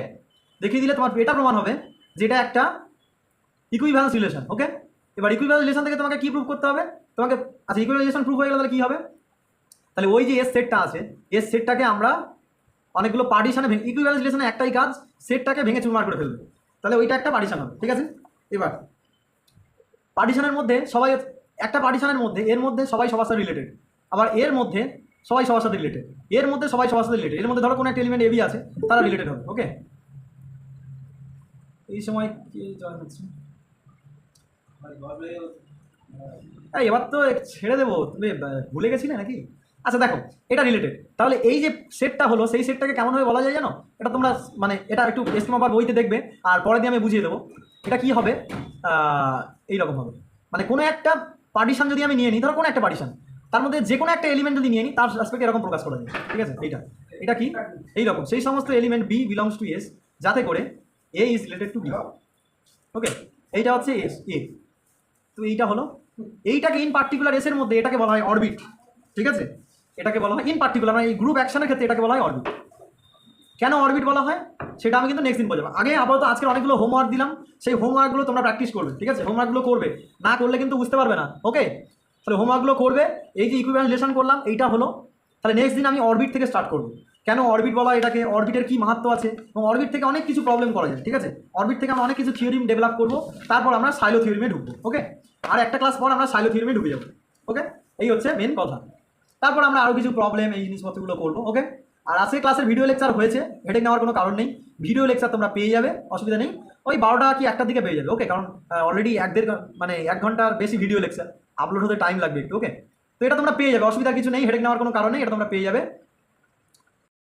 দেখিয়ে দিলে তোমার এটা প্রমাণ হবে যে এটা একটা ইকুইভ্যালেন্স রিলেশন। ওকে, এবার ইকুইভ্যালেন্স রিলেশন থেকে তোমাকে কি প্রুভ করতে হবে, তোমাকে আচ্ছা ইকুইভ্যালেন্স রিলেশন প্রুভ হয়ে গেলে তাহলে কী হবে, তাহলে ওই যে এস সেটটা আছে, এস সেটটাকে আমরা অনেকগুলো পার্টিশনে ভেঙে, ইকুইভ্যালেন্স রিলেশনে একটাই কাজ, সেটটাকে ভেঙে চুরমার করে ফেলবে, তাহলে ওইটা একটা পার্টিশন হবে। ঠিক আছে, এবার পার্টিশনের মধ্যে সবাই, একটা পার্টিশনের মধ্যে এর মধ্যে সবাই সবার সাথে রিলেটেড, আবার এর মধ্যে সবাই সবার সাথে রিলেটেড, এর মধ্যে সবাই সবার সাথে রিলেটেড, এর মধ্যে ধরো কোনো একটা এলিমেন্ট এবি আছে, তারা রিলেটেড হবে। ওকে, এই সময় কে জয়েন হচ্ছে, এবার তো ছেড়ে দেবো, তুমি ভুলে গেছিলে নাকি? আচ্ছা দেখো, এটা রিলেটেড, তাহলে এই যে সেটটা হলো সেই সেটটাকে কেমনভাবে বলা যায় জানো, এটা তোমরা মানে এটা একটু এস্টিম আবার বইতে দেখবে, আর পরে দিয়ে আমি বুঝিয়ে দেবো। এটা কি হবে, এইরকম হবে, মানে কোনো একটা পার্টিশন যদি আমি নিয়ে নিই, ধরো কোনো একটা পার্টিশন, তার মধ্যে যে কোনো একটা এলিমেন্ট যদি নিয়ে নিই, তার রেসপেক্টে এরকম প্রকাশ করা যায়। ঠিক আছে, এটা কি এইরকম, সেই সমস্ত element B belongs to S, যাতে করে A is related to B. Okay, এইটা হচ্ছে এস এ, তো এইটা হলো, এইটাকে ইন পার্টিকুলার এসের মধ্যে এটাকে বলা হয় অরবিট। ঠিক আছে, এটাকে বলা হয় ইন পার্টিকুলার, মানে এই গ্রুপ অ্যাকশনের ক্ষেত্রে এটাকে বলা হয় অরবিট। কেন অরবিট বলা হয় সেটা আমি কিন্তু নেক্সট দিন বোঝাবো। আগে আপাতত আজকে অনেকগুলো হোমওয়ার্ক দিলাম, সেই হোমওয়ার্কগুলো তোমরা প্র্যাকটিস করবে। ঠিক আছে, হোমওয়ার্কগুলো করবে, না করলে কিন্তু বুঝতে পারবে না। ওকে, তাহলে হোমওয়ার্কগুলো করবে, এই যে ইকুইভ্যালেন্স রিলেশন করলাম এইটা হলো, তাহলে নেক্সট দিন আমি অরবিট থেকে স্টার্ট করবো। কেন অরবিট বলা হয় এটাকে, অরবিটের কী মাহাত্ম্য আছে, এবং অরবিট থেকে অনেক কিছু প্রবলেম করা যায়। ঠিক আছে, অরবিট থেকে আমরা অনেক কিছু থিওরিম ডেভেলপ করবো, তারপর আমরা সাইলো থিওরিমে ঢুকবো। ওকে, আর একটা ক্লাস পর আমরা সাইলো থিওরিমে ঢুকে যাবো। ওকে, এই হচ্ছে মেন কথা, তারপর আমরা আরও কিছু প্রবলেম এই জিনিসপত্রগুলো করবো। ওকে, আর আজকে ক্লাসের ভিডিও লেকচার হয়েছে, হেডেক নেওয়ার কোনো কারণ নেই, ভিডিও লেকচার তোমরা পেয়ে যাবে, অসুবিধা নেই, ওই 12টা কি 1টার দিকে পেয়ে যাবে। ওকে, কারণ অলরেডি মানে 1 ঘন্টার বেশি ভিডিও লেকচার আপলোড হতে টাইম লাগবে একটু। ওকে, তো এটা তোমরা পেয়ে যাবে, অসুবিধার কিছু নেই, হেডেক নেওয়ার কোনো কারণ নেই, এটা তোমরা পেয়ে যাবে।